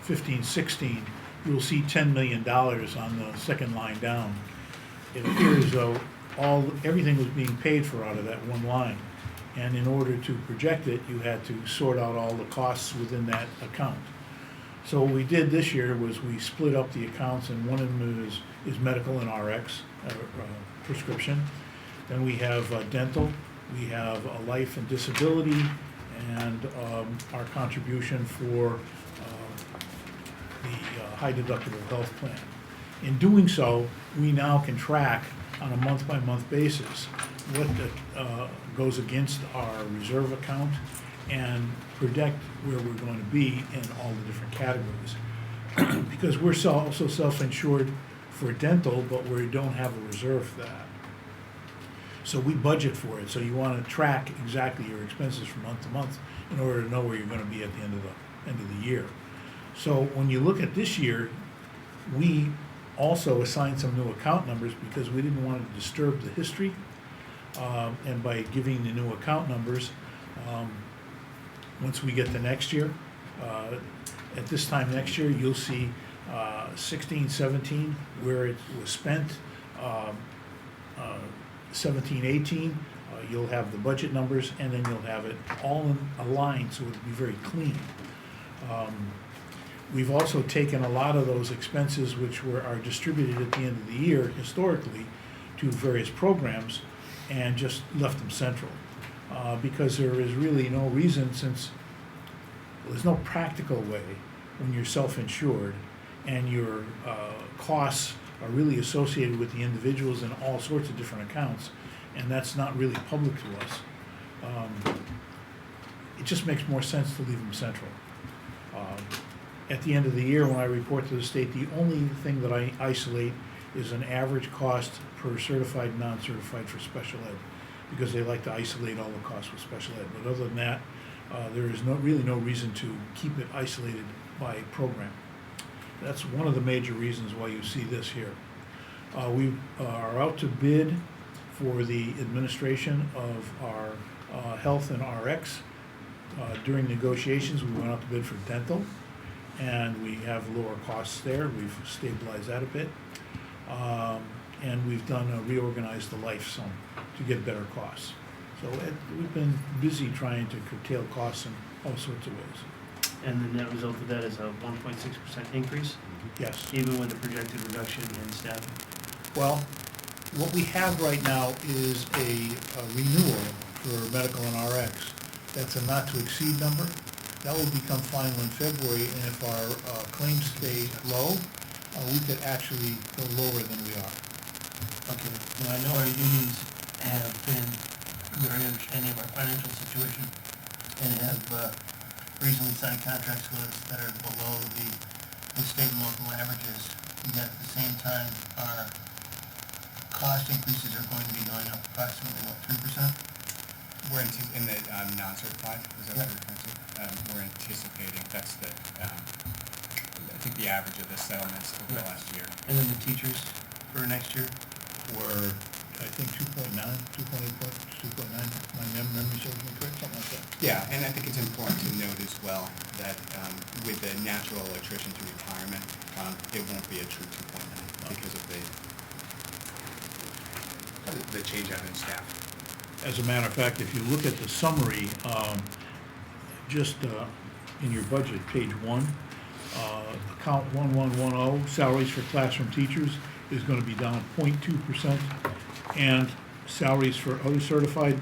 Speaker 8: 15-16, you'll see $10 million on the second line down. It appears though everything was being paid for out of that one line. And in order to project it, you had to sort out all the costs within that account. So what we did this year was we split up the accounts, and one of them is medical and RX, prescription. Then we have dental, we have life and disability, and our contribution for the high deductible health plan. In doing so, we now can track on a month-by-month basis what goes against our reserve account and predict where we're going to be in all the different categories. Because we're also self-insured for dental, but we don't have a reserve for that. So we budget for it, so you want to track exactly your expenses from month to month in order to know where you're going to be at the end of the year. So when you look at this year, we also assigned some new account numbers because we didn't want to disturb the history. And by giving the new account numbers, once we get to next year, at this time next year, you'll see 16, 17, where it was spent, 17, 18, you'll have the budget numbers, and then you'll have it all in a line, so it'll be very clean. We've also taken a lot of those expenses which are distributed at the end of the year historically to various programs and just left them central. Because there is really no reason, since there's no practical way when you're self-insured and your costs are really associated with the individuals in all sorts of different accounts, and that's not really public to us. It just makes more sense to leave them central. At the end of the year, when I report to the state, the only thing that I isolate is an average cost per certified and non-certified for special ed, because they like to isolate all the costs with special ed. But other than that, there is really no reason to keep it isolated by program. That's one of the major reasons why you see this here. We are out to bid for the administration of our health and RX. During negotiations, we went out to bid for dental, and we have lower costs there. We've stabilized that a bit. And we've reorganized the life some to get better costs. So we've been busy trying to curtail costs in all sorts of ways.
Speaker 1: And the net result of that is a 1.6% increase,
Speaker 8: Yes.
Speaker 1: even with the projected reduction in staffing.
Speaker 8: Well, what we have right now is a renewal for medical and RX. That's a not-to-exceed number. That will become final in February, and if our claims stay low, we could actually go lower than we are.
Speaker 1: Okay, now I know our unions have been very understanding of our financial situation and have recently signed contracts with us that are below the state and local averages. Yet at the same time, our cost increases are going to be going up approximately, what, 3%?
Speaker 9: We're in the non-certified, is that what you're referring to? We're anticipating, that's the, I think the average of the settlements over the last year.
Speaker 1: And then the teachers for next year?
Speaker 8: Were, I think, 2.9, 2.9, my memory serves me correct, something like that.
Speaker 9: Yeah, and I think it's important to note as well that with the natural attrition to retirement, it won't be a true 2.9 because of the change out in staff.
Speaker 8: As a matter of fact, if you look at the summary, just in your budget, page 1, account 1110, salaries for classroom teachers is going to be down 0.2%, and salaries for other certified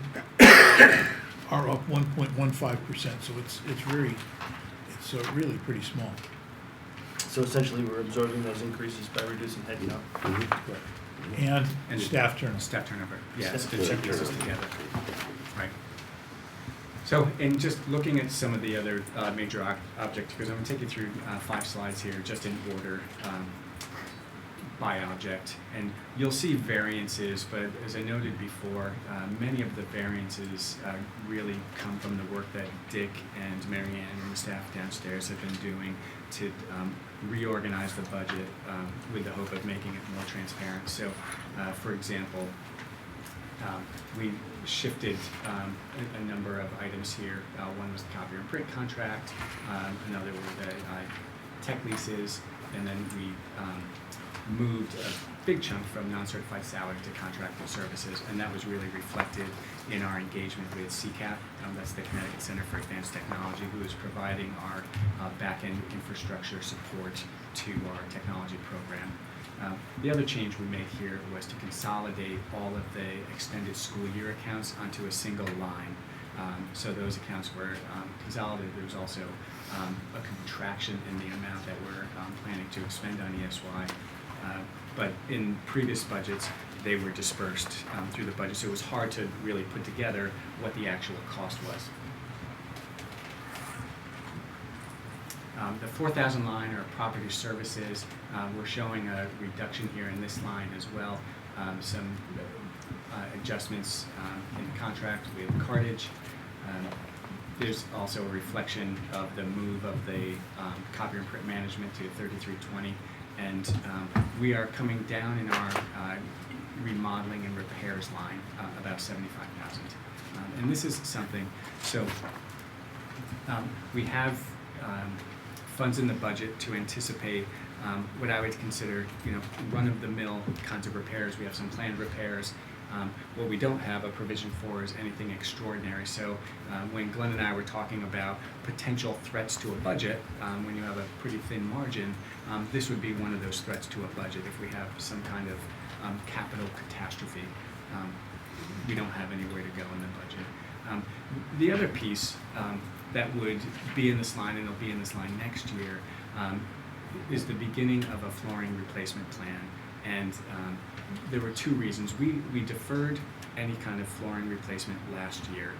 Speaker 8: are up 1.15%. So it's really pretty small.
Speaker 1: So essentially, we're absorbing those increases by reducing headcount.
Speaker 8: And
Speaker 4: And
Speaker 8: staff turnover.
Speaker 4: Staff turnover, yes, the
Speaker 1: Staff
Speaker 4: two pieces
Speaker 3: turnover.
Speaker 4: together, right. So, and just looking at some of the other major objects, because I'm gonna take you through 5 slides here, just in order by object. And you'll see variances, but as I noted before, many of the variances really come from the work that Dick and Marianne and the staff downstairs have been doing to reorganize the budget with the hope of making it more transparent. So, for example, we shifted a number of items here. One was the copier and print contract, another were the tech leases, and then we moved a big chunk from non-certified salary to contracted services, and that was really reflected in our engagement with CCAP. That's the Connecticut Center for Advanced Technology, who is providing our back-end infrastructure support to our technology program. The other change we made here was to consolidate all of the extended school year accounts onto a single line. So those accounts were consolidated. There was also a contraction in the amount that we're planning to expend on ESY. But in previous budgets, they were dispersed through the budget, so it was hard to really put together what the actual cost was. The 4,000 line are property services. We're showing a reduction here in this line as well. Some adjustments in the contract with Cartage. There's also a reflection of the move of the copy and print management to 3320. And we are coming down in our remodeling and repairs line about 75,000. And this is something, so we have funds in the budget to anticipate what I would consider, run-of-the-mill kinds of repairs. We have some planned repairs. What we don't have a provision for is anything extraordinary. So when Glenn and I were talking about potential threats to a budget, when you have a pretty thin margin, this would be one of those threats to a budget. If we have some kind of capital catastrophe, we don't have anywhere to go in the budget. The other piece that would be in this line, and it'll be in this line next year, is the beginning of a flooring replacement plan. And there were two reasons. We deferred any kind of flooring replacement last year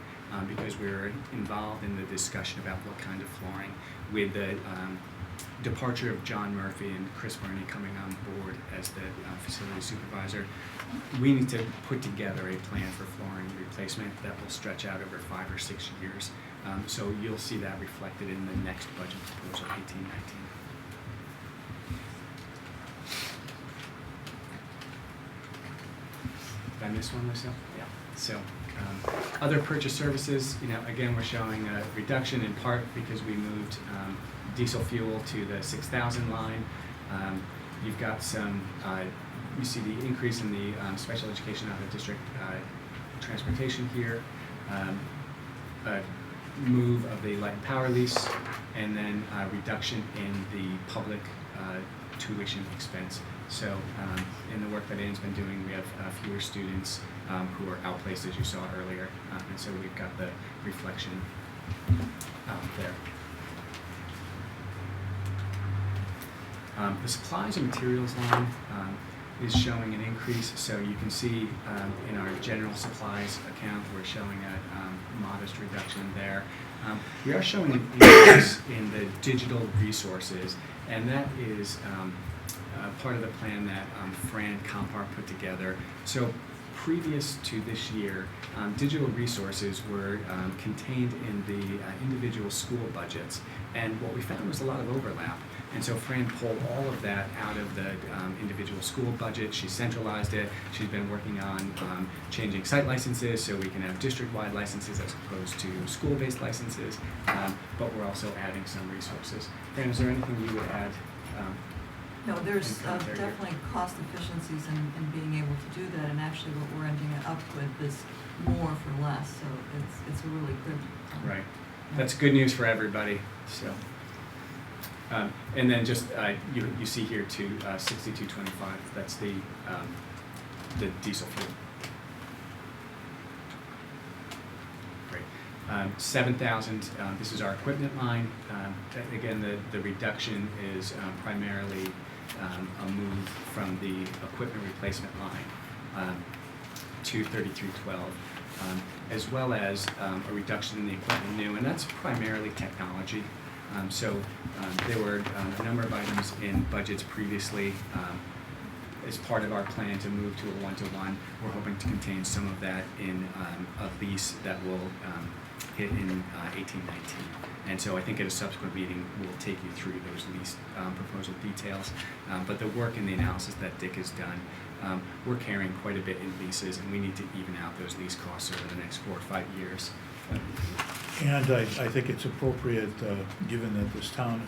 Speaker 4: because we were involved in the discussion about what kind of flooring. With the departure of John Murphy and Chris Burney coming on board as the facility supervisor, we need to put together a plan for flooring replacement that will stretch out over 5 or 6 years. So you'll see that reflected in the next budget proposal, 18-19. Did I miss one myself? Yeah. So other purchase services, again, we're showing a reduction in part because we moved diesel fuel to the 6,000 line. You've got some, you see the increase in the special education out of district transportation here, a move of the light and power lease, and then a reduction in the public tuition expense. So in the work that Ann's been doing, we have fewer students who are outplaced, as you saw earlier, and so we've got the reflection there. The supplies and materials line is showing an increase, so you can see in our general supplies account, we're showing a modest reduction there. We are showing an increase in the digital resources, and that is part of the plan that Fran Compar put together. So previous to this year, digital resources were contained in the individual school budgets, and what we found was a lot of overlap. And so Fran pulled all of that out of the individual school budget. She centralized it. She's been working on changing site licenses so we can have district-wide licenses as opposed to school-based licenses, but we're also adding some resources. Fran, is there anything you would add?
Speaker 10: No, there's definitely cost efficiencies in being able to do that, and actually what we're ending up with is more for less, so it's a really good.
Speaker 4: Right. That's good news for everybody. So, and then just you see here too, 6225. That's the diesel fuel. Great. 7,000. This is our equipment line. Again, the reduction is primarily a move from the equipment replacement line to 3312. As well as a reduction in the equipment new, and that's primarily technology. So there were a number of items in budgets previously as part of our plan to move to a one-to-one. We're hoping to contain some of that in a lease that will hit in 18-19. And so I think at a subsequent meeting, we'll take you through those lease proposal details. But the work and the analysis that Dick has done, we're carrying quite a bit in leases, and we need to even out those lease costs over the next 4 or 5 years.
Speaker 8: And I think it's appropriate, given that this town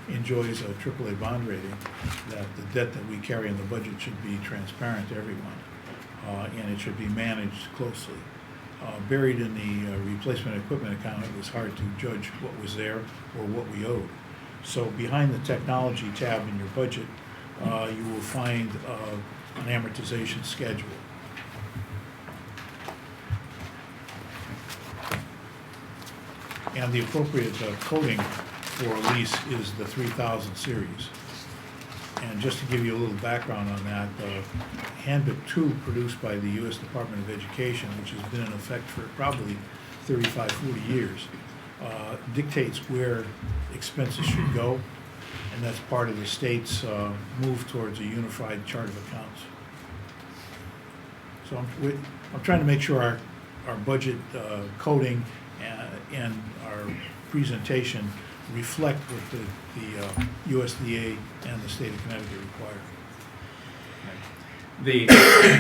Speaker 8: enjoys a AAA bond rating, that the debt that we carry in the budget should be transparent to everyone, and it should be managed closely. Buried in the replacement equipment account, it was hard to judge what was there or what we owed. So behind the technology tab in your budget, you will find an amortization schedule. And the appropriate coding for a lease is the 3000 series. And just to give you a little background on that, Handbook 2 produced by the U.S. Department of Education, which has been in effect for probably 35, 40 years, dictates where expenses should go, and that's part of the state's move towards a unified chart of accounts. So I'm trying to make sure our budget coding and our presentation reflect what the USDA and the state of Connecticut require.
Speaker 4: The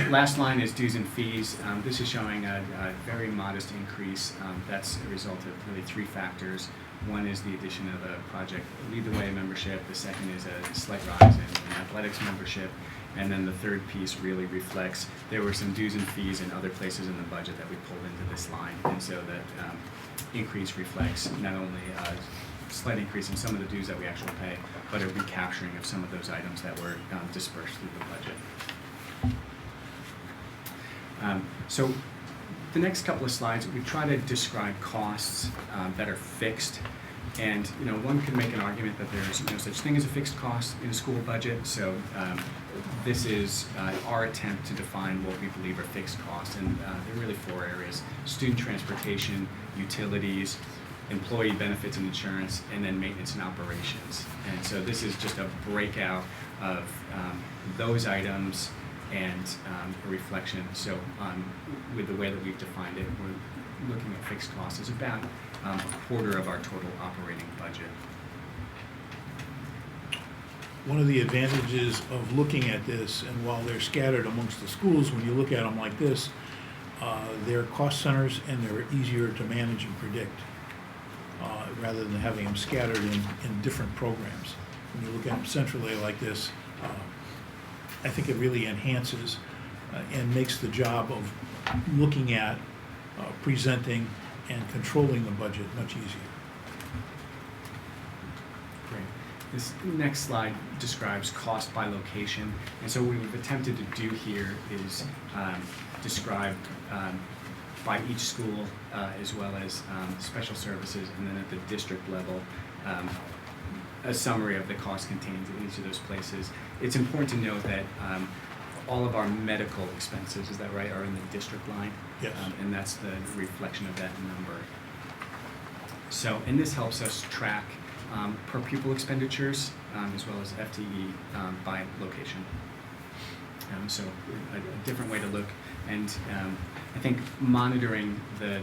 Speaker 4: last line is dues and fees. This is showing a very modest increase. That's a result of really three factors. One is the addition of a Project Lead the Way membership. The second is a slight rise in athletics membership. And then the third piece really reflects there were some dues and fees in other places in the budget that we pulled into this line. And so that increase reflects not only a slight increase in some of the dues that we actually pay, but a recapturing of some of those items that were dispersed through the budget. So the next couple of slides, we try to describe costs that are fixed. And one could make an argument that there's no such thing as a fixed cost in a school budget. So this is our attempt to define what we believe are fixed costs. And there are really four areas: student transportation, utilities, employee benefits and insurance, and then maintenance and operations. And so this is just a breakout of those items and a reflection. So with the way that we've defined it, we're looking at fixed costs as about a quarter of our total operating budget.
Speaker 8: One of the advantages of looking at this, and while they're scattered amongst the schools, when you look at them like this, they're cost centers and they're easier to manage and predict, rather than having them scattered in different programs. When you look at them centrally like this, I think it really enhances and makes the job of looking at, presenting, and controlling the budget much easier.
Speaker 4: Great. This next slide describes cost by location. And so what we've attempted to do here is describe by each school as well as special services, and then at the district level, a summary of the cost contained in each of those places. It's important to note that all of our medical expenses, is that right, are in the district line?
Speaker 8: Yes.
Speaker 4: And that's the reflection of that number. So, and this helps us track per pupil expenditures as well as FTE by location. So a different way to look, and I think monitoring the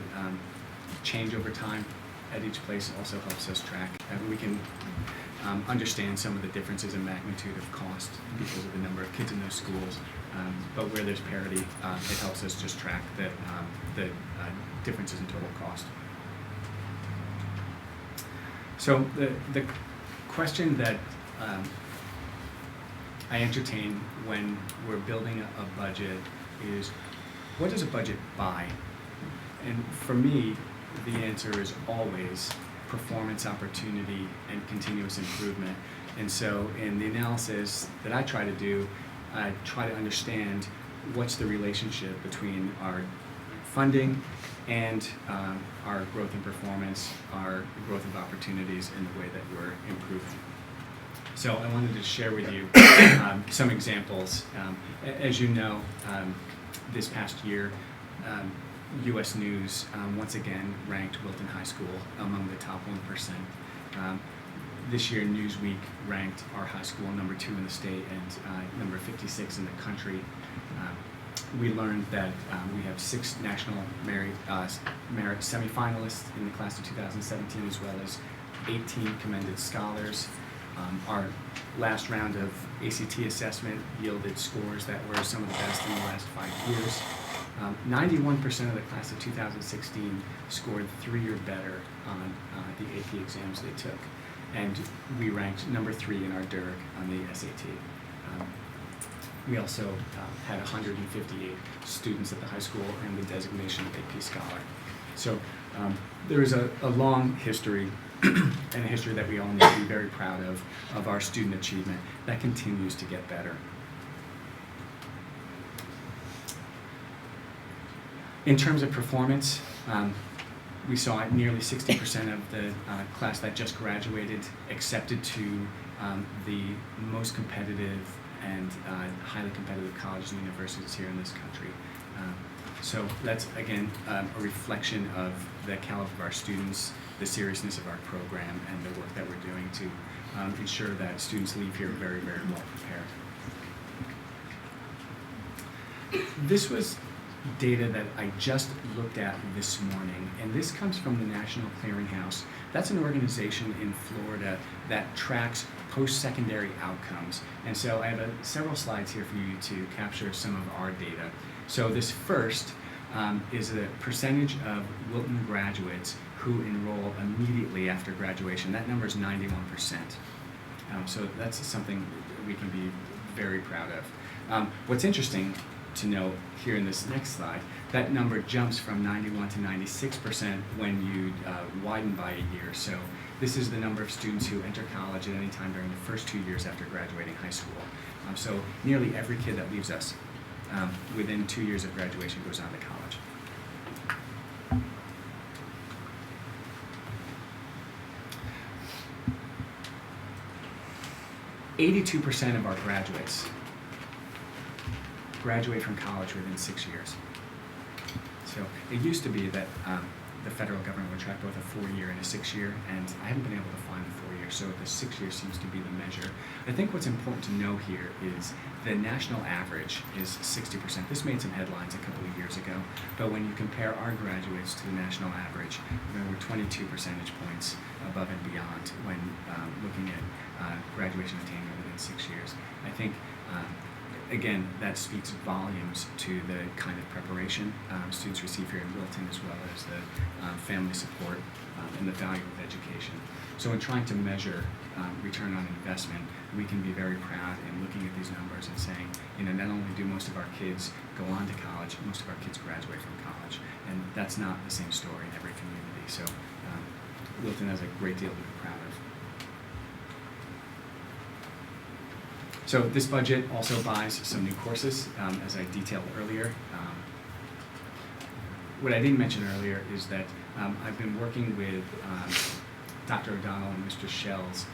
Speaker 4: change over time at each place also helps us track. We can understand some of the differences in magnitude of cost because of the number of kids in those schools, but where there's parity, it helps us just track the differences in total cost. So the question that I entertain when we're building a budget is, what does a budget buy? And for me, the answer is always performance, opportunity, and continuous improvement. And so in the analysis that I try to do, I try to understand what's the relationship between our funding and our growth and performance, our growth of opportunities, and the way that we're improving. So I wanted to share with you some examples. As you know, this past year, U.S. News once again ranked Wilton High School among the top 1%. This year, Newsweek ranked our high school number 2 in the state and number 56 in the country. We learned that we have 6 national merit semifinalists in the class of 2017, as well as 18 commended scholars. Our last round of ACT assessment yielded scores that were some of the best in the last 5 years. 91% of the class of 2016 scored 3 or better on the AP exams they took. and we ranked number 3 in our DERG on the SAT. We also had 158 students at the high school and the designation of AP Scholar. So there is a long history and a history that we all need to be very proud of our student achievement that continues to get better. In terms of performance, we saw nearly 60% of the class that just graduated accepted to the most competitive and highly competitive colleges and universities here in this country. So that's, again, a reflection of the caliber of our students, the seriousness of our program, and the work that we're doing to ensure that students leave here very, very well prepared. This was data that I just looked at this morning, and this comes from the National Clearinghouse. That's an organization in Florida that tracks post-secondary outcomes. And so I have several slides here for you to capture some of our data. So this first is the percentage of Wilton graduates who enroll immediately after graduation. That number is 91%. So that's something we can be very proud of. What's interesting to note here in this next slide, that number jumps from 91 to 96% when you widen by a year. So this is the number of students who enter college at any time during the first 2 years after graduating high school. So nearly every kid that leaves us within 2 years of graduation goes on to college. "82% of our graduates graduate from college within 6 years. So it used to be that the federal government would track both a 4-year and a 6-year, and I haven't been able to find the 4-year, so the 6-year seems to be the measure. I think what's important to know here is the national average is 60%. This made some headlines a couple of years ago, but when you compare our graduates to the national average, we're 22 percentage points above and beyond when looking at graduation attainment within 6 years. I think again, that speaks volumes to the kind of preparation students receive here in Wilton, as well as the family support and the value of education. So in trying to measure return on investment, we can be very proud in looking at these numbers and saying, not only do most of our kids go on to college, most of our kids graduate from college. And that's not the same story in every community. So Wilton has a great deal to be proud of. So this budget also buys some new courses, as I detailed earlier. What I didn't mention earlier is that I've been working with Dr. O'Donnell and Mr. Shells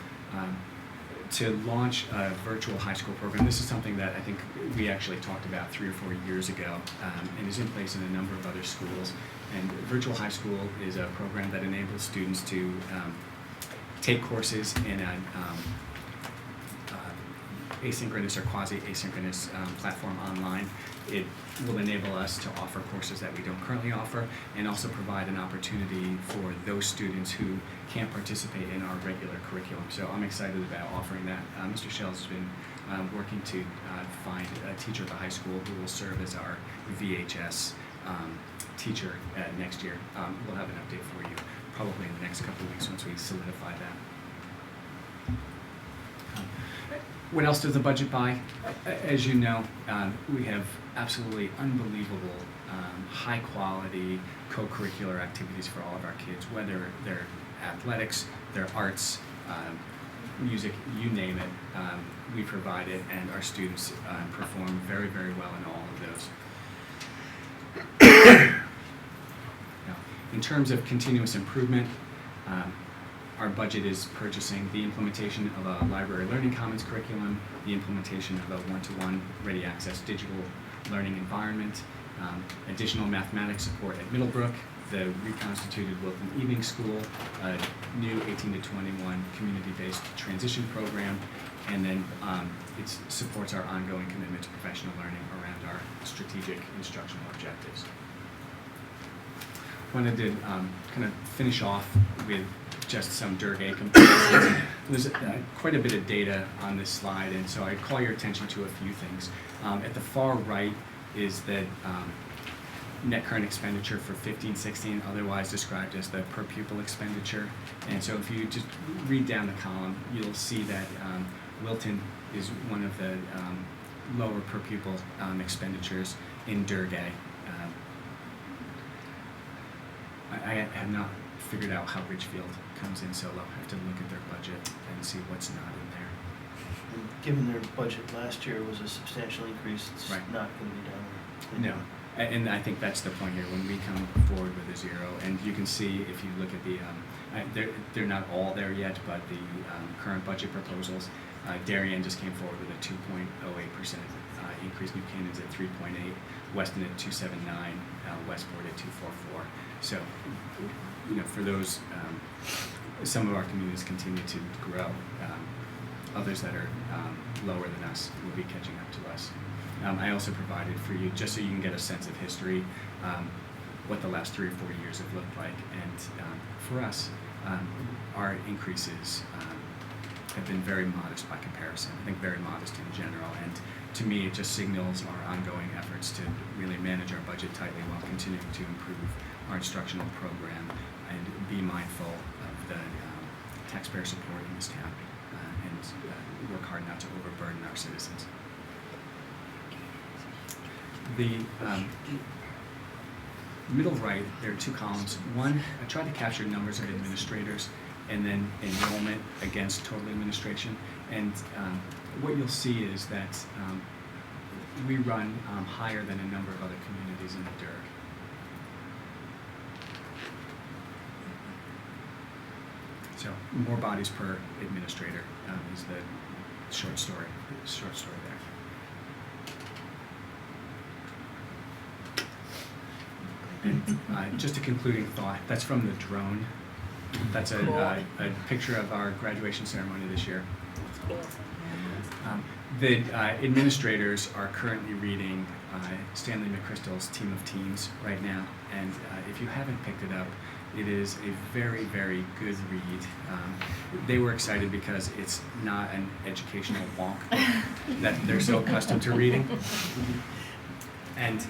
Speaker 4: to launch a virtual high school program. This is something that I think we actually talked about 3 or 4 years ago and is in place in a number of other schools. And virtual high school is a program that enables students to take courses in an asynchronous or quasi-asynchronous platform online. It will enable us to offer courses that we don't currently offer, and also provide an opportunity for those students who can't participate in our regular curriculum. So I'm excited about offering that. Mr. Shells has been working to find a teacher at the high school who will serve as our VHS teacher next year. We'll have an update for you probably in the next couple of weeks once we solidify that. What else does the budget buy? As you know, we have absolutely unbelievable, high-quality co-curricular activities for all of our kids, whether they're athletics, they're arts, music, you name it, we provide it, and our students perform very, very well in all of those. Now, in terms of continuous improvement, our budget is purchasing the implementation of a library learning commons curriculum, the implementation of a one-to-one ready access digital learning environment, additional mathematics support at Middlebrook, the reconstituted Wilton Evening School, a new 18 to 21 community-based transition program, and then it supports our ongoing commitment to professional learning around our strategic instructional objectives. Wanted to kind of finish off with just some DERG-A comparisons. There's quite a bit of data on this slide, and so I call your attention to a few things. At the far right is that net current expenditure for 15-16, otherwise described as the per pupil expenditure. And so if you just read down the column, you'll see that Wilton is one of the lower per pupil expenditures in Durgay. I have not figured out how Ridgefield comes in so low. I have to look at their budget and see what's not in there.
Speaker 1: And given their budget last year was a substantial increase, it's
Speaker 4: Right.
Speaker 1: not going to be down there.
Speaker 4: No, and I think that's the point here, when we come forward with a zero, and you can see if you look at the, they're not all there yet, but the current budget proposals, Darien just came forward with a 2.08% increase, New Canaan's at 3.8, Weston at 2.79, Westport at 2.44. So, for those, some of our communities continue to grow. Others that are lower than us will be catching up to us. I also provided for you, just so you can get a sense of history, what the last 3 or 4 years have looked like. And for us, our increases have been very modest by comparison. I think very modest in general. And to me, it just signals our ongoing efforts to really manage our budget tightly while continuing to improve our instructional program and be mindful of the taxpayer support in this town and work hard not to overburden our citizens. The middle right, there are 2 columns. One, I tried to capture numbers of administrators and then enrollment against total administration. And what you'll see is that we run higher than a number of other communities in the DIRG. So more bodies per administrator is the short story there. And just a concluding thought, that's from the drone. That's a picture of our graduation ceremony this year. The administrators are currently reading Stanley McChrystal's Team of Teams right now, and if you haven't picked it up, it is a very, very good read. They were excited because it's not an educational wonk that they're so accustomed to reading. And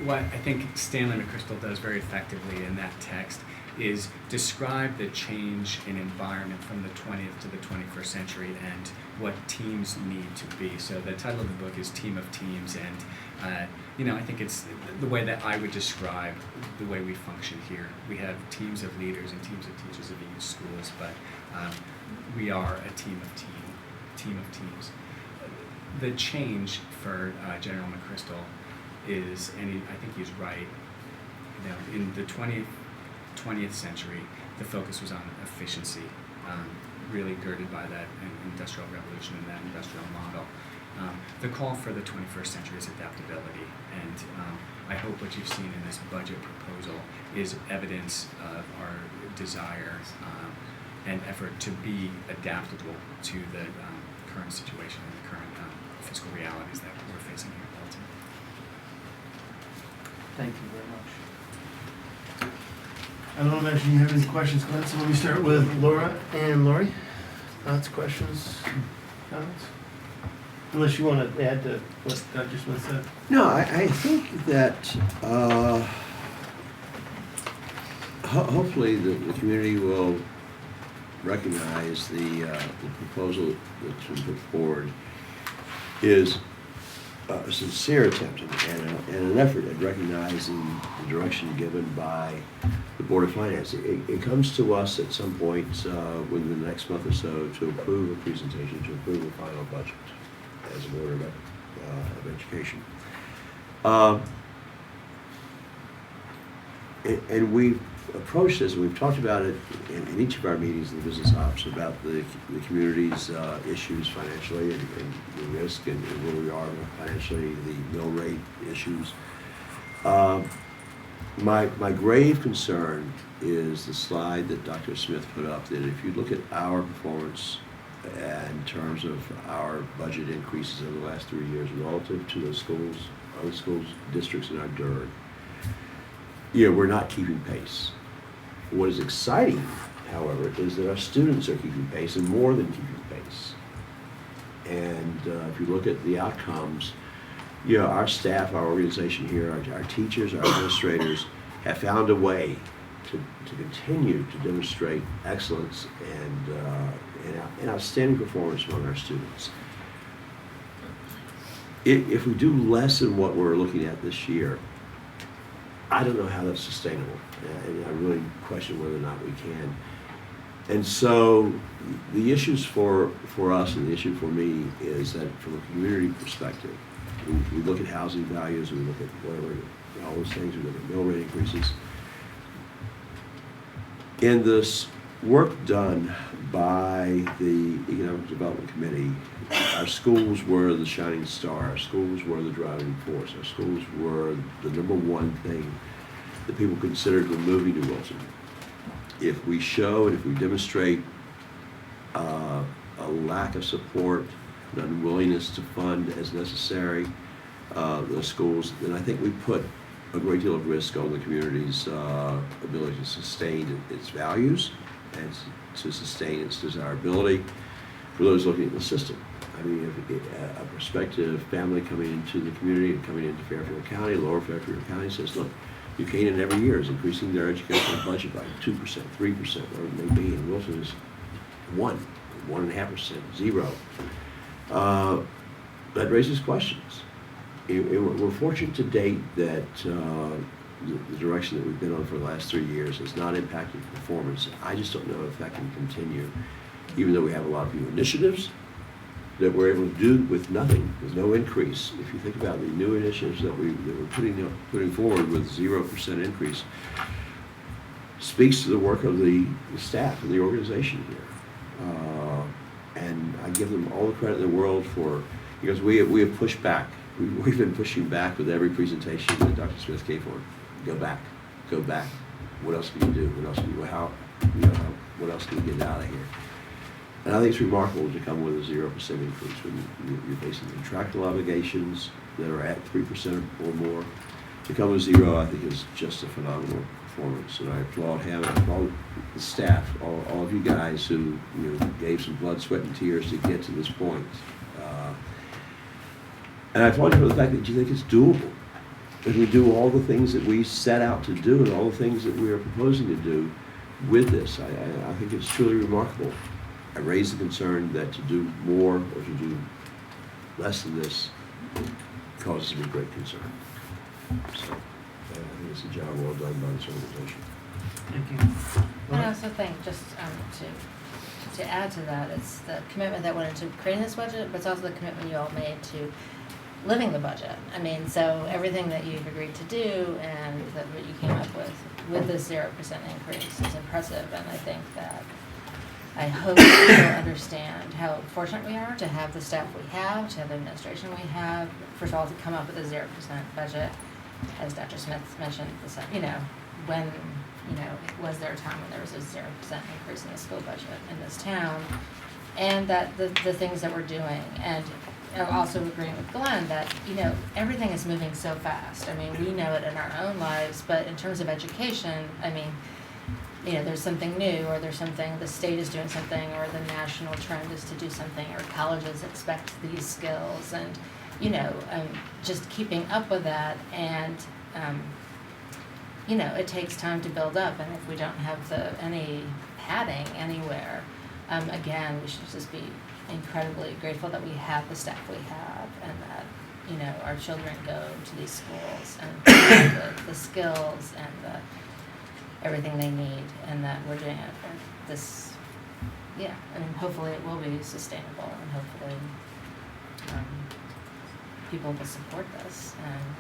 Speaker 4: what I think Stanley McChrystal does very effectively in that text is describe the change in environment from the 20th to the 21st century and what teams need to be. So the title of the book is Team of Teams, and I think it's the way that I would describe the way we function here. We have teams of leaders and teams of teachers of each schools, but we are a team of teams. The change for General McChrystal is, and I think he's right, in the 20th century, the focus was on efficiency, really girded by that industrial revolution and that industrial model. The call for the 21st century is adaptability, and I hope what you've seen in this budget proposal is evidence of our desire and effort to be adaptable to the current situation and the current fiscal realities that we're facing here in Belton.
Speaker 1: Thank you very much. I don't imagine you have any questions, Glenn, so let me start with Laura and Lori. Thoughts, questions, comments? Unless you want to add to what Dr. Smith said.
Speaker 3: No, I think that hopefully the community will recognize the proposal that's been put forward is a sincere attempt and an effort at recognizing the direction given by the Board of Finance. It comes to us at some point within the next month or so to approve a presentation, to approve a final budget as a Board of Education. And we've approached this, and we've talked about it in each of our meetings in the business ops about the community's issues financially and the risk and where we are financially, the mill rate issues. My grave concern is the slide that Dr. Smith put up, that if you look at our performance in terms of our budget increases over the last 3 years relative to the schools, other schools, districts in our DIRG, we're not keeping pace. What is exciting, however, is that our students are keeping pace and more than keeping pace. And if you look at the outcomes, you know, our staff, our organization here, our teachers, our administrators have found a way to continue to demonstrate excellence and outstanding performance among our students. If we do less than what we're looking at this year, I don't know how that's sustainable, and I really question whether or not we can. And so the issues for us and the issue for me is that from a community perspective, we look at housing values, we look at whatever, all those things, we look at mill rate increases. In this work done by the Economic Development Committee, our schools were the shining star, our schools were the driving force, our schools were the number one thing that people considered when moving to Wilson. If we show and if we demonstrate a lack of support, an unwillingness to fund as necessary those schools, then I think we put a great deal of risk on the community's ability to sustain its values and to sustain its desirability for those looking at the system. I mean, if a prospective family coming into the community and coming into Fairfield County, Lower Fairfield County, says, look, Buchanan every year is increasing their educational budget by 2%, 3%, whatever it may be, and Wilson is 1.5%, 0. That raises questions. We're fortunate to date that the direction that we've been on for the last 3 years has not impacted performance. I just don't know if that can continue, even though we have a lot of new initiatives that we're able to do with nothing, with no increase. If you think about the new initiatives that we're putting forward with 0% increase, speaks to the work of the staff and the organization here. And I give them all the credit in the world because we have pushed back. We've been pushing back with every presentation that Dr. Smith gave for. Go back. What else can you do? What else can you, what else can you get out of here? And I think it's remarkable to come with a 0% increase when you're facing contractual obligations that are at 3% or more. To come with 0, I think, is just a phenomenal performance, and I applaud him, I applaud the staff, all of you guys who gave some blood, sweat, and tears to get to this point. And I applaud you for the fact that you think it's doable. If we do all the things that we set out to do and all the things that we are proposing to do with this, I think it's truly remarkable. I raise the concern that to do more or to do less than this causes me great concern. So I think it's a job well done by this organization.
Speaker 1: Thank you.
Speaker 7: And I also think, just to add to that, it's the commitment that went into creating this budget, but it's also the commitment you all made to living the budget. I mean, so everything that you've agreed to do and that what you came up with this 0% increase is impressive, and I think that I hope people understand how fortunate we are to have the staff we have, to have the administration we have. First of all, to come up with a 0% budget, as Dr. Smith mentioned, when was there a time when there was a 0% increase in the school budget in this town, and that the things that we're doing, and also agreeing with Glenn that everything is moving so fast. I mean, we know it in our own lives, but in terms of education, I mean, there's something new, or there's something, the state is doing something, or the national trend is to do something, or colleges expect these skills, and just keeping up with that, and it takes time to build up, and if we don't have any padding anywhere, again, we should just be incredibly grateful that we have the staff we have, and that our children go to these schools and have the skills and everything they need, and that we're doing it for this. Yeah, I mean, hopefully it will be sustainable, and hopefully people will support this and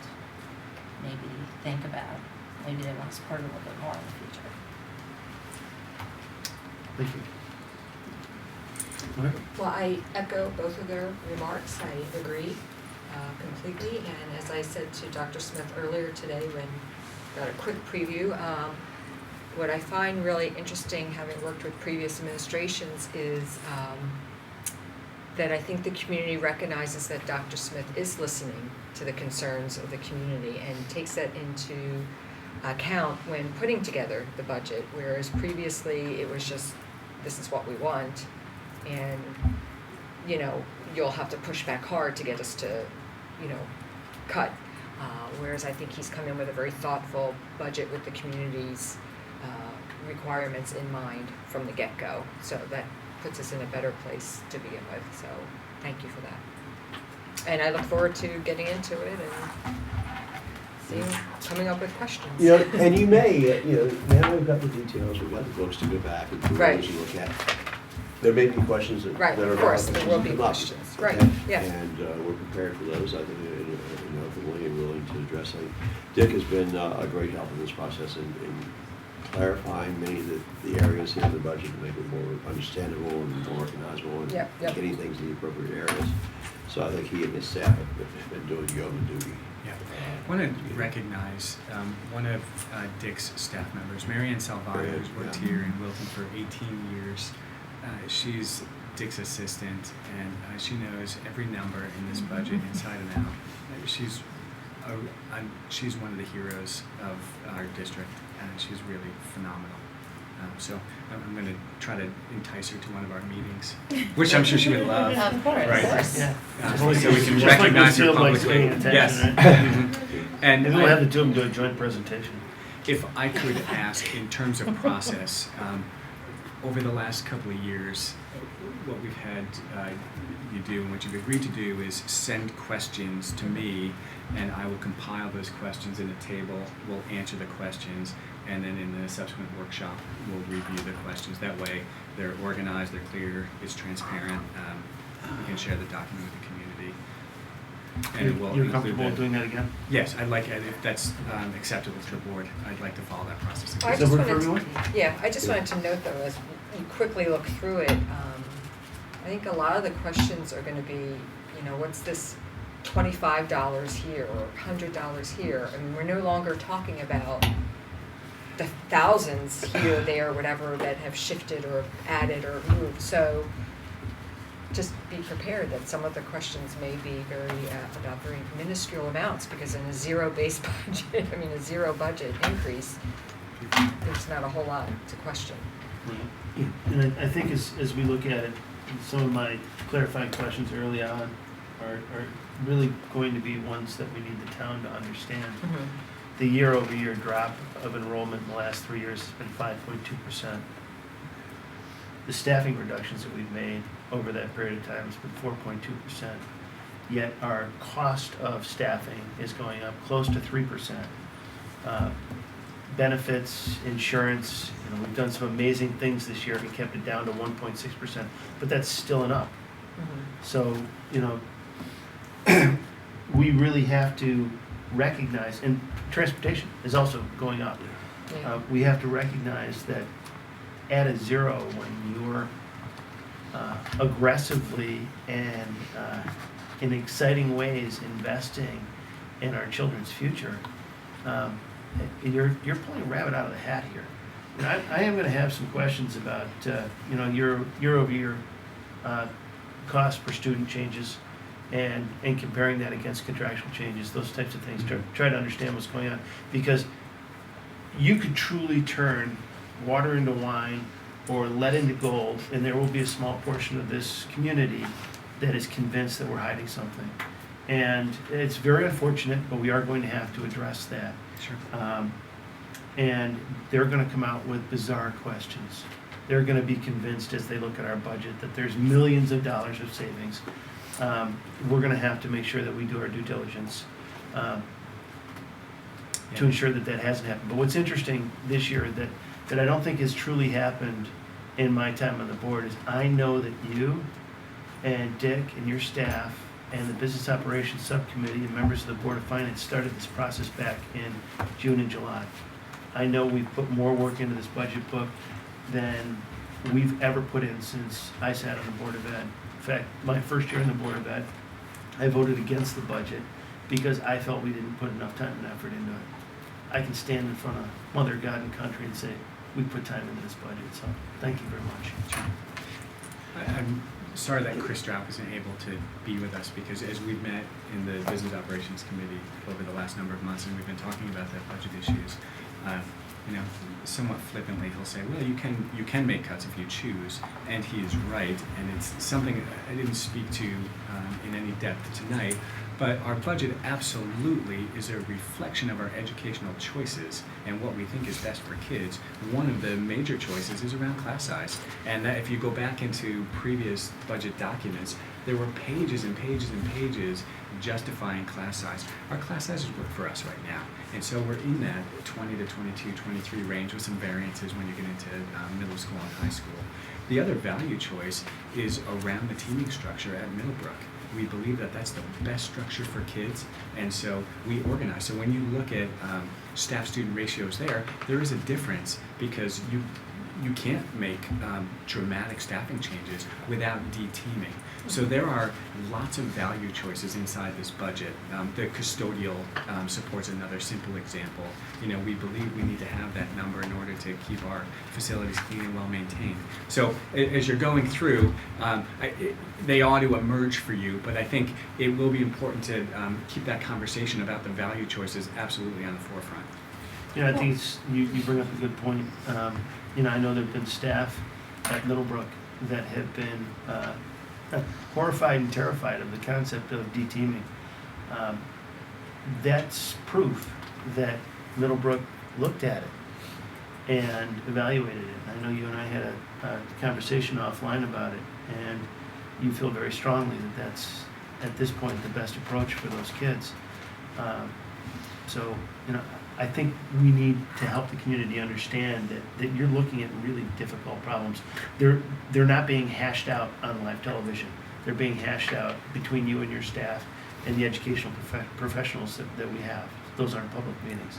Speaker 7: maybe think about maybe they want to support it a little bit more in the future.
Speaker 1: Thank you. All right.
Speaker 2: Well, I echo both of their remarks. I agree completely. And as I said to Dr. Smith earlier today when got a quick preview, what I find really interesting, having worked with previous administrations, is that I think the community recognizes that Dr. Smith is listening to the concerns of the community and takes that into account when putting together the budget, whereas previously it was just, this is what we want, and you'll have to push back hard to get us to cut. Whereas I think he's come in with a very thoughtful budget with the community's requirements in mind from the get-go. So that puts us in a better place to begin with, so thank you for that. And I look forward to getting into it and coming up with questions.
Speaker 3: You know, and you may, now we've got the details, we've got the books to go back and through
Speaker 2: Right.
Speaker 3: those and look at. There may be questions that
Speaker 2: Right,
Speaker 3: that are
Speaker 2: of course,
Speaker 3: valid
Speaker 2: there will be
Speaker 3: that come up,
Speaker 2: questions. Right,
Speaker 3: okay?
Speaker 2: yeah.
Speaker 3: And we're prepared for those, I think, openly and willing to address it. Dick has been a great help in this process in clarifying many of the areas in the budget to make it more understandable and more recognizable and
Speaker 2: Yep, yep.
Speaker 3: getting things in the appropriate areas. So I think he and his staff have been doing yeoman duty.
Speaker 4: Yeah. I want to recognize one of Dick's staff members, Marianne Salvato,
Speaker 3: Marianne,
Speaker 4: who's worked
Speaker 3: yeah.
Speaker 4: here in Wilton for 18 years. She's Dick's assistant, and she knows every number in this budget inside and out. She's one of the heroes of our district, and she's really phenomenal. So I'm going to try to entice her to one of our meetings, which I'm sure she would love.
Speaker 7: Of course,
Speaker 4: Right.
Speaker 7: of course.
Speaker 1: Yeah.
Speaker 4: So we can
Speaker 1: Just like
Speaker 4: recognize her
Speaker 1: Lucille likes
Speaker 4: publicly.
Speaker 1: paying attention,
Speaker 4: Yes.
Speaker 1: right?
Speaker 4: Mhm. And
Speaker 1: Maybe we'll have the two of them do a joint presentation.
Speaker 4: if I could ask, in terms of process, over the last couple of years, what we've had you do and what you've agreed to do is send questions to me, and I will compile those questions in a table. We'll answer the questions, and then in the subsequent workshop, we'll review the questions. That way, they're organized, they're clear, it's transparent. We can share the document with the community. And it will
Speaker 1: You're
Speaker 4: include
Speaker 1: comfortable
Speaker 4: the-
Speaker 1: doing that again?
Speaker 4: Yes, I'd like, if that's acceptable to the board, I'd like to follow that process.
Speaker 2: I
Speaker 1: Does
Speaker 2: just
Speaker 1: that work for
Speaker 2: wanted
Speaker 1: everyone?
Speaker 2: to, yeah, I just wanted to note though, as you quickly look through it, I think a lot of the questions are gonna be, what's this $25 here or $100 here? I mean, we're no longer talking about the thousands here, there, whatever, that have shifted or added or moved. So just be prepared that some of the questions may be about very minuscule amounts, because in a zero-based budget, a zero budget increase, there's not a whole lot to question.
Speaker 1: And I think as we look at it, some of my clarifying questions early on are really going to be ones that we need the town to understand. The year-over-year drop of enrollment in the last 3 years has been 5.2%. The staffing reductions that we've made over that period of time has been 4.2%. Yet our cost of staffing is going up close to 3%. Benefits, insurance, we've done some amazing things this year. We kept it down to 1.6%, but that's still an up. So, we really have to recognize, and transportation is also going up.
Speaker 2: Yeah.
Speaker 1: We have to recognize that at a zero, when you're aggressively and in exciting ways investing in our children's future, you're pulling a rabbit out of the hat here. And I am going to have some questions about year-over-year cost per student changes, and comparing that against contractual changes, those types of things. Try to understand what's going on, because you could truly turn water into wine or lead into gold, and there will be a small portion of this community that is convinced that we're hiding something. And it's very unfortunate, but we are going to have to address that.
Speaker 4: Sure.
Speaker 1: And they're going to come out with bizarre questions. They're going to be convinced as they look at our budget that there's millions of dollars of savings. We're going to have to make sure that we do our due diligence to ensure that that hasn't happened. But what's interesting this year that I don't think has truly happened in my time on the board is I know that you and Dick and your staff and the Business Operations Subcommittee and members of the Board of Finance started this process back in June and July. I know we've put more work into this budget book than we've ever put in since I sat on the Board of Ed. In fact, my first year on the Board of Ed, I voted against the budget because I felt we didn't put enough time and effort into it. I can stand in front of Mother God and country and say, we put time into this budget, so thank you very much.
Speaker 4: I'm sorry that Chris Strouk isn't able to be with us, because as we've met in the Business Operations Committee over the last number of months, and we've been talking about the budget issues, somewhat flippantly he'll say, well, you can make cuts if you choose, and he is right, and it's something I didn't speak to in any depth tonight, But our budget absolutely is a reflection of our educational choices and what we think is best for kids. One of the major choices is around class size. And that if you go back into previous budget documents, there were pages and pages and pages justifying class size. Our class sizes work for us right now. And so we're in that 20 to 22, 23 range with some variances when you get into middle school and high school. The other value choice is around the teaming structure at Middlebrook. We believe that that's the best structure for kids, and so we organize. So when you look at staff-student ratios there is a difference because you can't make dramatic staffing changes without de-teaming. So there are lots of value choices inside this budget. The custodial support's another simple example. We believe we need to have that number in order to keep our facilities clean and well maintained. So as you're going through, they ought to emerge for you, but I think it will be important to keep that conversation about the value choices absolutely on the forefront.
Speaker 1: I think you bring up a good point. I know there have been staff at Middlebrook that have been horrified and terrified of the concept of de-teaming. That's proof that Middlebrook looked at it and evaluated it. I know you and I had a conversation offline about it, and you feel very strongly that that's, at this point, the best approach for those kids. So, I think we need to help the community understand that you're looking at really difficult problems. They're not being hashed out on live television. They're being hashed out between you and your staff and the educational professionals that we have. Those aren't public meetings.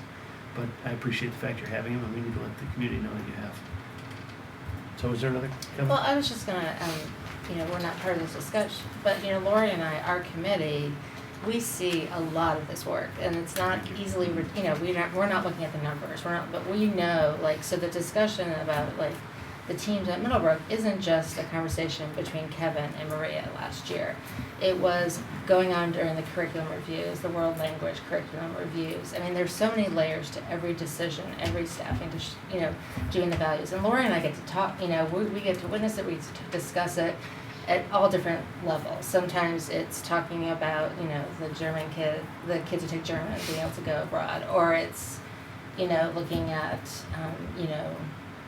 Speaker 1: But I appreciate the fact you're having them, and we need to let the community know that you have. So is there another comment?
Speaker 7: Well, I was just gonna, we're not part of this discussion, but, Lori and I, our committee, we see a lot of this work, and it's not easily, we're not looking at the numbers, but we know, so the discussion about, the teams at Middlebrook isn't just a conversation between Kevin and Maria last year. It was going on during the curriculum reviews, the world language curriculum reviews. I mean, there's so many layers to every decision, every staffing, doing the values. And Lori and I get to talk, we get to witness it, we discuss it at all different levels. Sometimes it's talking about, the kids who take German being able to go abroad, or it's, looking at,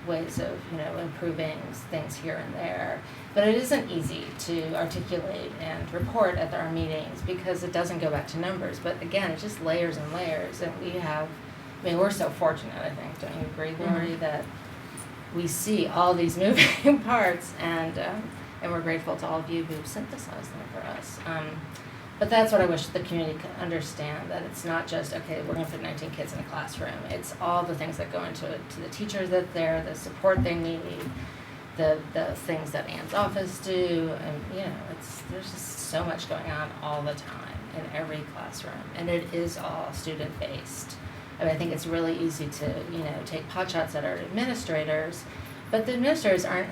Speaker 7: ways of, improving things here and there. But it isn't easy to articulate and report at our meetings because it doesn't go back to numbers. But again, it's just layers and layers. And we're so fortunate, I think, don't you agree, Lori, that we see all these moving parts, and we're grateful to all of you who synthesized them for us. But that's what I wish the community could understand, that it's not just, okay, we're going to put 19 kids in a classroom. It's all the things that go into it, to the teachers that there, the support they need, the things that Anne's office do, and, there's just so much going on all the time in every classroom, and it is all student-based. I think it's really easy to, take potshots at our administrators, but the administrators aren't,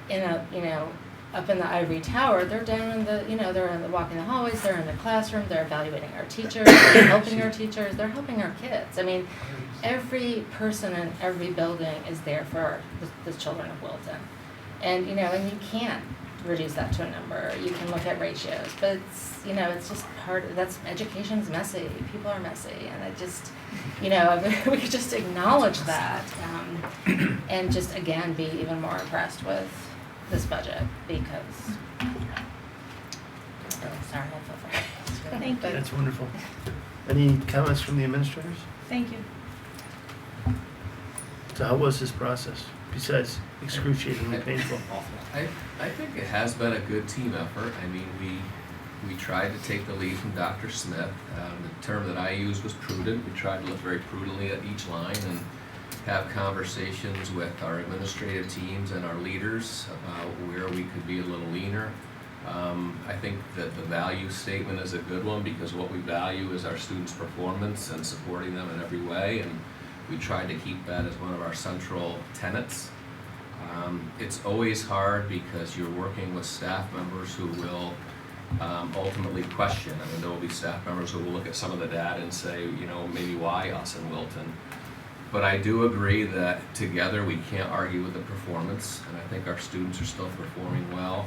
Speaker 7: in a, up in the ivory tower. They're down in the, they're walking the hallways, they're in the classroom, they're evaluating our teachers, they're helping our teachers, they're helping our kids. Every person in every building is there for the children of Wilton. And, and you can't reduce that to a number. You can look at ratios, but it's, it's just education's messy. People are messy, and it just, we could just acknowledge that, and just, again, be even more impressed with this budget, because sorry, I feel bad.
Speaker 5: Thank you.
Speaker 1: That's wonderful. Any comments from the administrators?
Speaker 5: Thank you.
Speaker 1: So how was this process, besides excruciatingly painful?
Speaker 11: I think it has been a good team effort. We tried to take the lead from Dr. Smith. The term that I used was prudent. We tried to look very prudently at each line and have conversations with our administrative teams and our leaders about where we could be a little leaner. I think that the value statement is a good one, because what we value is our students' performance and supporting them in every way, and we tried to keep that as one of our central tenets. It's always hard because you're working with staff members who will ultimately question. There will be staff members who will look at some of the data and say, maybe why us in Wilton? But I do agree that together we can't argue with the performance, and I think our students are still performing well.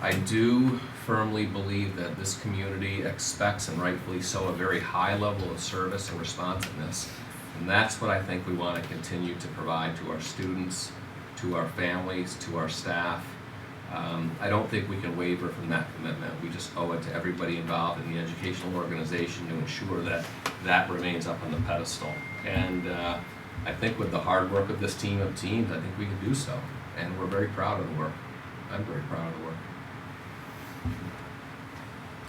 Speaker 11: I do firmly believe that this community expects, and rightfully so, a very high level of service and responsiveness. And that's what I think we want to continue to provide to our students, to our families, to our staff. I don't think we can waver from that commitment. We just owe it to everybody involved in the educational organization to ensure that that remains up on the pedestal. And I think with the hard work of this team of teams, I think we can do so. And we're very proud of the work. I'm very proud of the work.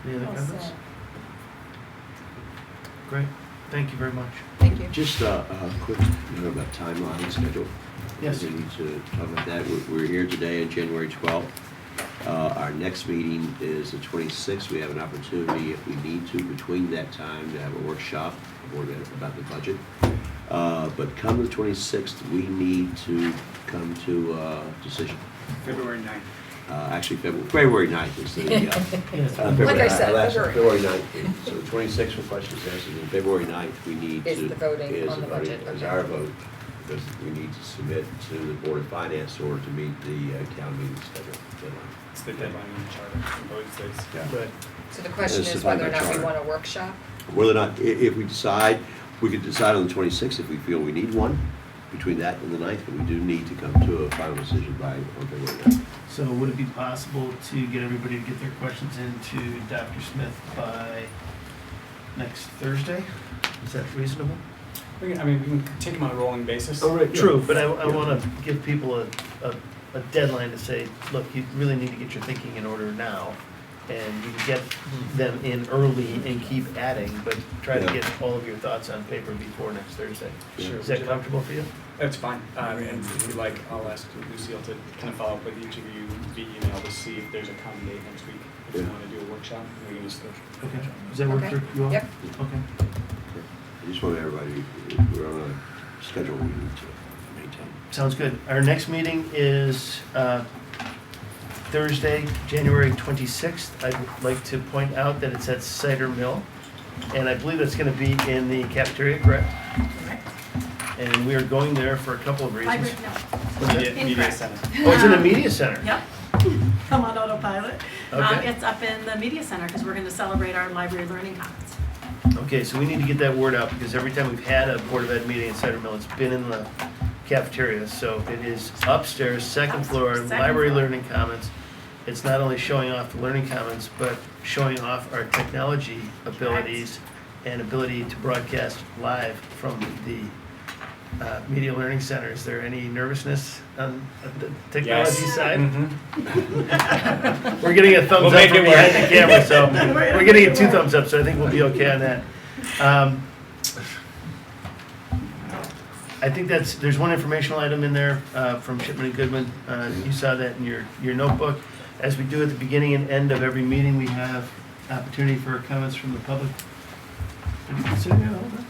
Speaker 1: Any other
Speaker 7: Well
Speaker 1: comments?
Speaker 7: said.
Speaker 1: Great, thank you very much.
Speaker 2: Thank you.
Speaker 3: Just a quick note about timeline and schedule.
Speaker 1: Yes.
Speaker 3: We need to talk about that. We're here today on January 12th. Our next meeting is the 26th. We have an opportunity, if we need to, between that time, to have a workshop about the budget. But come the 26th, we need to come to a decision.
Speaker 4: February 9th.
Speaker 3: Actually, February 9th is the,
Speaker 1: Yes.
Speaker 2: Like I said,
Speaker 3: February 9th. So the 26th for questions answered, and February 9th, we need to.
Speaker 2: Is the voting
Speaker 3: is
Speaker 2: on the budget,
Speaker 3: Is
Speaker 2: okay.
Speaker 3: our vote, because we need to submit to the Board of Finance in order to meet the town meeting schedule deadline.
Speaker 4: It's the deadline in the charter in both states.
Speaker 1: Right.
Speaker 2: So the question
Speaker 3: This
Speaker 2: is
Speaker 3: is like
Speaker 2: whether or
Speaker 3: my
Speaker 2: not we
Speaker 3: charter.
Speaker 2: want a workshop?
Speaker 3: Whether or not, if we decide, we could decide on the 26th if we feel we need one between that and the 9th, but we do need to come to a final decision on February 9th.
Speaker 1: So would it be possible to get everybody to get their questions into Dr. Smith by next Thursday? Is that reasonable?
Speaker 4: We can take them on a rolling basis.
Speaker 1: True, but I want to give people a deadline to say, look, you really need to get your thinking in order now. And you can get them in early and keep adding, but try to
Speaker 3: Yeah.
Speaker 1: get all of your thoughts on paper before next Thursday.
Speaker 4: Sure.
Speaker 1: Is that comfortable for you?
Speaker 4: That's fine. And if you'd like, I'll ask Lucille to kind of follow up with each of you via email to see if there's a common date next week. If you
Speaker 3: Yeah.
Speaker 4: want to do a workshop, we can just.
Speaker 1: Okay. Does that work
Speaker 2: Okay.
Speaker 1: for you all?
Speaker 2: Yep.
Speaker 1: Okay.
Speaker 3: I just want everybody, we're on a schedule we need to maintain.
Speaker 1: Sounds good. Our next meeting is Thursday, January 26th. I'd like to point out that it's at Cider Mill, and I believe that's going to be in the cafeteria, correct?
Speaker 5: Correct.
Speaker 1: And we are going there for a couple of reasons.
Speaker 5: Library, no.
Speaker 1: What's that?
Speaker 4: Media
Speaker 5: Incorrect.
Speaker 4: Center.
Speaker 1: Oh, it's in the media center?
Speaker 5: Yep. Come on autopilot.
Speaker 1: Okay.
Speaker 5: It's up in the media center because we're going to celebrate our library learning commons.
Speaker 1: Okay, so we need to get that word out, because every time we've had a Board of Ed meeting at Cider Mill, it's been in the cafeteria. So it is upstairs, second floor,
Speaker 5: Second
Speaker 1: library
Speaker 5: floor.
Speaker 1: learning commons. It's not only showing off the learning commons, but showing off our technology abilities and ability to broadcast live from the Media Learning Center. Is there any nervousness on the technology
Speaker 4: Yes.
Speaker 1: side?
Speaker 4: Mhm.
Speaker 1: We're getting a thumbs
Speaker 4: We'll
Speaker 1: up
Speaker 4: make
Speaker 1: from
Speaker 4: it work.
Speaker 1: behind the camera, so we're getting a 2 thumbs up, so I think we'll be okay on that. I think there's one informational item in there from Shipman and Goodman. You saw that in your notebook. As we do at the beginning and end of every meeting, we have opportunity for comments from the public. Have you been sitting there all day?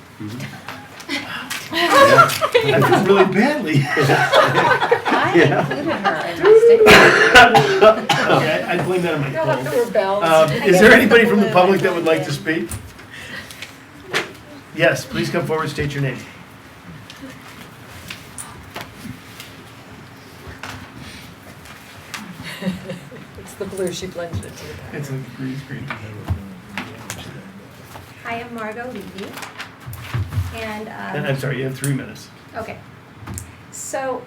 Speaker 1: I feel really badly.
Speaker 7: I
Speaker 3: Yeah.
Speaker 7: included her in my statement.
Speaker 1: Okay, I blame that on my
Speaker 2: They'll have
Speaker 1: cold.
Speaker 2: to rebel.
Speaker 1: Is there anybody from the public that would like to speak? Yes, please come forward, state your name.
Speaker 2: It's the blue, she blended it to the back.
Speaker 1: It's like a green screen.
Speaker 12: Hi, I'm Margot Levy. And,
Speaker 1: And I'm sorry, you have 3 minutes.
Speaker 12: okay. So,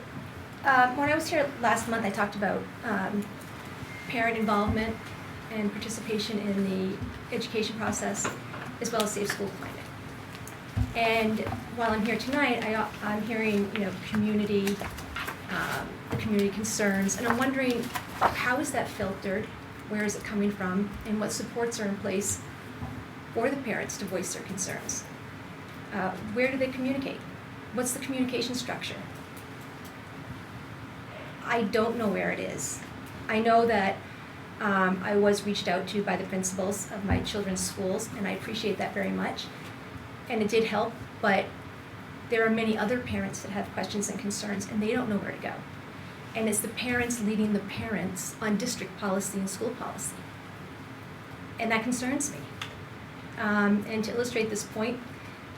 Speaker 12: when I was here last month, I talked about parent involvement and participation in the education process, as well as safe school climate. And while I'm here tonight, I'm hearing, community, the community concerns, and I'm wondering, how is that filtered? Where is it coming from? And what supports are in place for the parents to voice their concerns? Where do they communicate? What's the communication structure? I don't know where it is. I know that I was reached out to by the principals of my children's schools, and I appreciate that very much. And it did help, but there are many other parents that have questions and concerns, and they don't know where to go. And it's the parents leading the parents on district policy and school policy. And that concerns me. And to illustrate this point,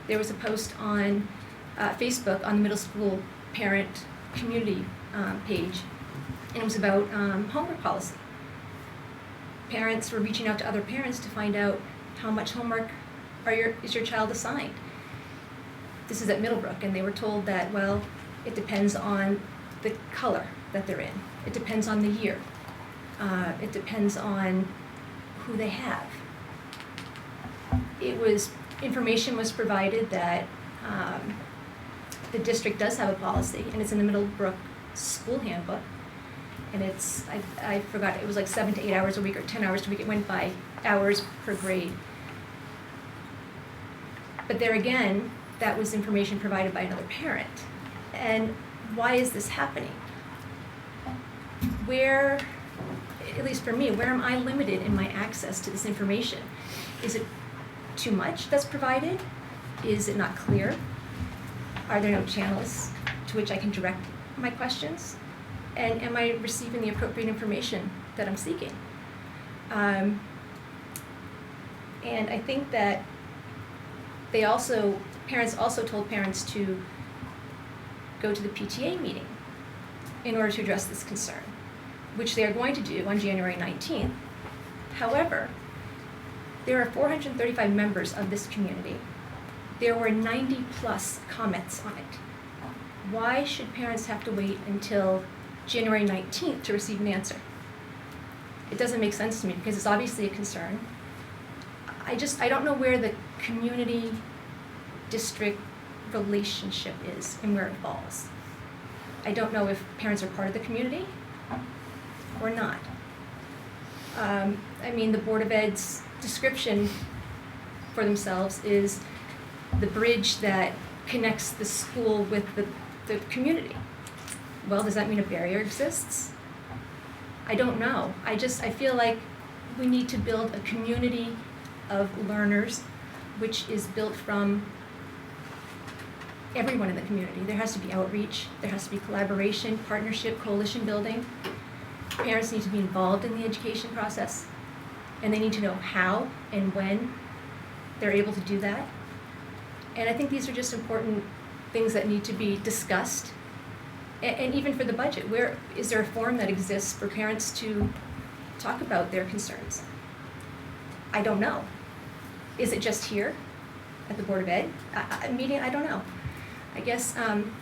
Speaker 12: there was a post on Facebook on the middle school parent community page, and it was about homework policy. parents were reaching out to other parents to find out how much homework is your child assigned. This is at Middlebrook, and they were told that, well, it depends on the color that they're in. It depends on the year. It depends on who they have. Information was provided that the district does have a policy, and it's in the Middlebrook school handbook. And it's, I forgot, it was like 7 to 8 hours a week or 10 hours a week. It went by hours per grade. But there again, that was information provided by another parent. And why is this happening? Where, at least for me, where am I limited in my access to this information? Is it too much that's provided? Is it not clear? Are there no channels to which I can direct my questions? And am I receiving the appropriate information that I'm seeking? And I think that parents also told parents to go to the PTA meeting in order to address this concern, which they are going to do on January 19th. However, there are 435 members of this community. There were 90 plus comments on it. Why should parents have to wait until January 19th to receive an answer? It doesn't make sense to me because it's obviously a concern. I don't know where the community district relationship is and where it falls. I don't know if parents are part of the community or not. I mean, the Board of Ed's description for themselves is the bridge that connects the school with the community. Well, does that mean a barrier exists? I don't know. I feel like we need to build a community of learners which is built from everyone in the community. There has to be outreach, there has to be collaboration, partnership, coalition building. Parents need to be involved in the education process, and they need to know how and when they're able to do that. And I think these are just important things that need to be discussed. And even for the budget, is there a forum that exists for parents to talk about their concerns? I don't know. Is it just here at the Board of Ed meeting? I don't know. I guess I'm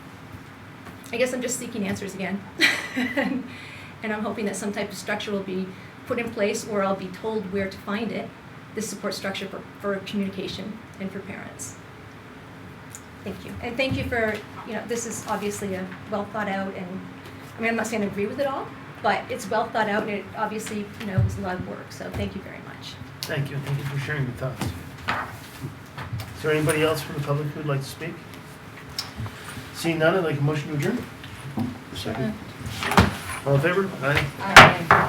Speaker 12: just seeking answers again. And I'm hoping that some type of structure will be put in place, or I'll be told where to find it, this support structure for communication and for parents. Thank you. And thank you for, this is obviously a well thought out, and I mean, I'm not saying I agree with it all, but it's well thought out, and it obviously, was a lot of work, so thank you very much.
Speaker 1: Thank you, and thank you for sharing your thoughts. Is there anybody else from the public who'd like to speak? Seeing none, I'd like a motion to adjourn.
Speaker 3: Second.
Speaker 1: All in favor? Aye.
Speaker 7: Aye.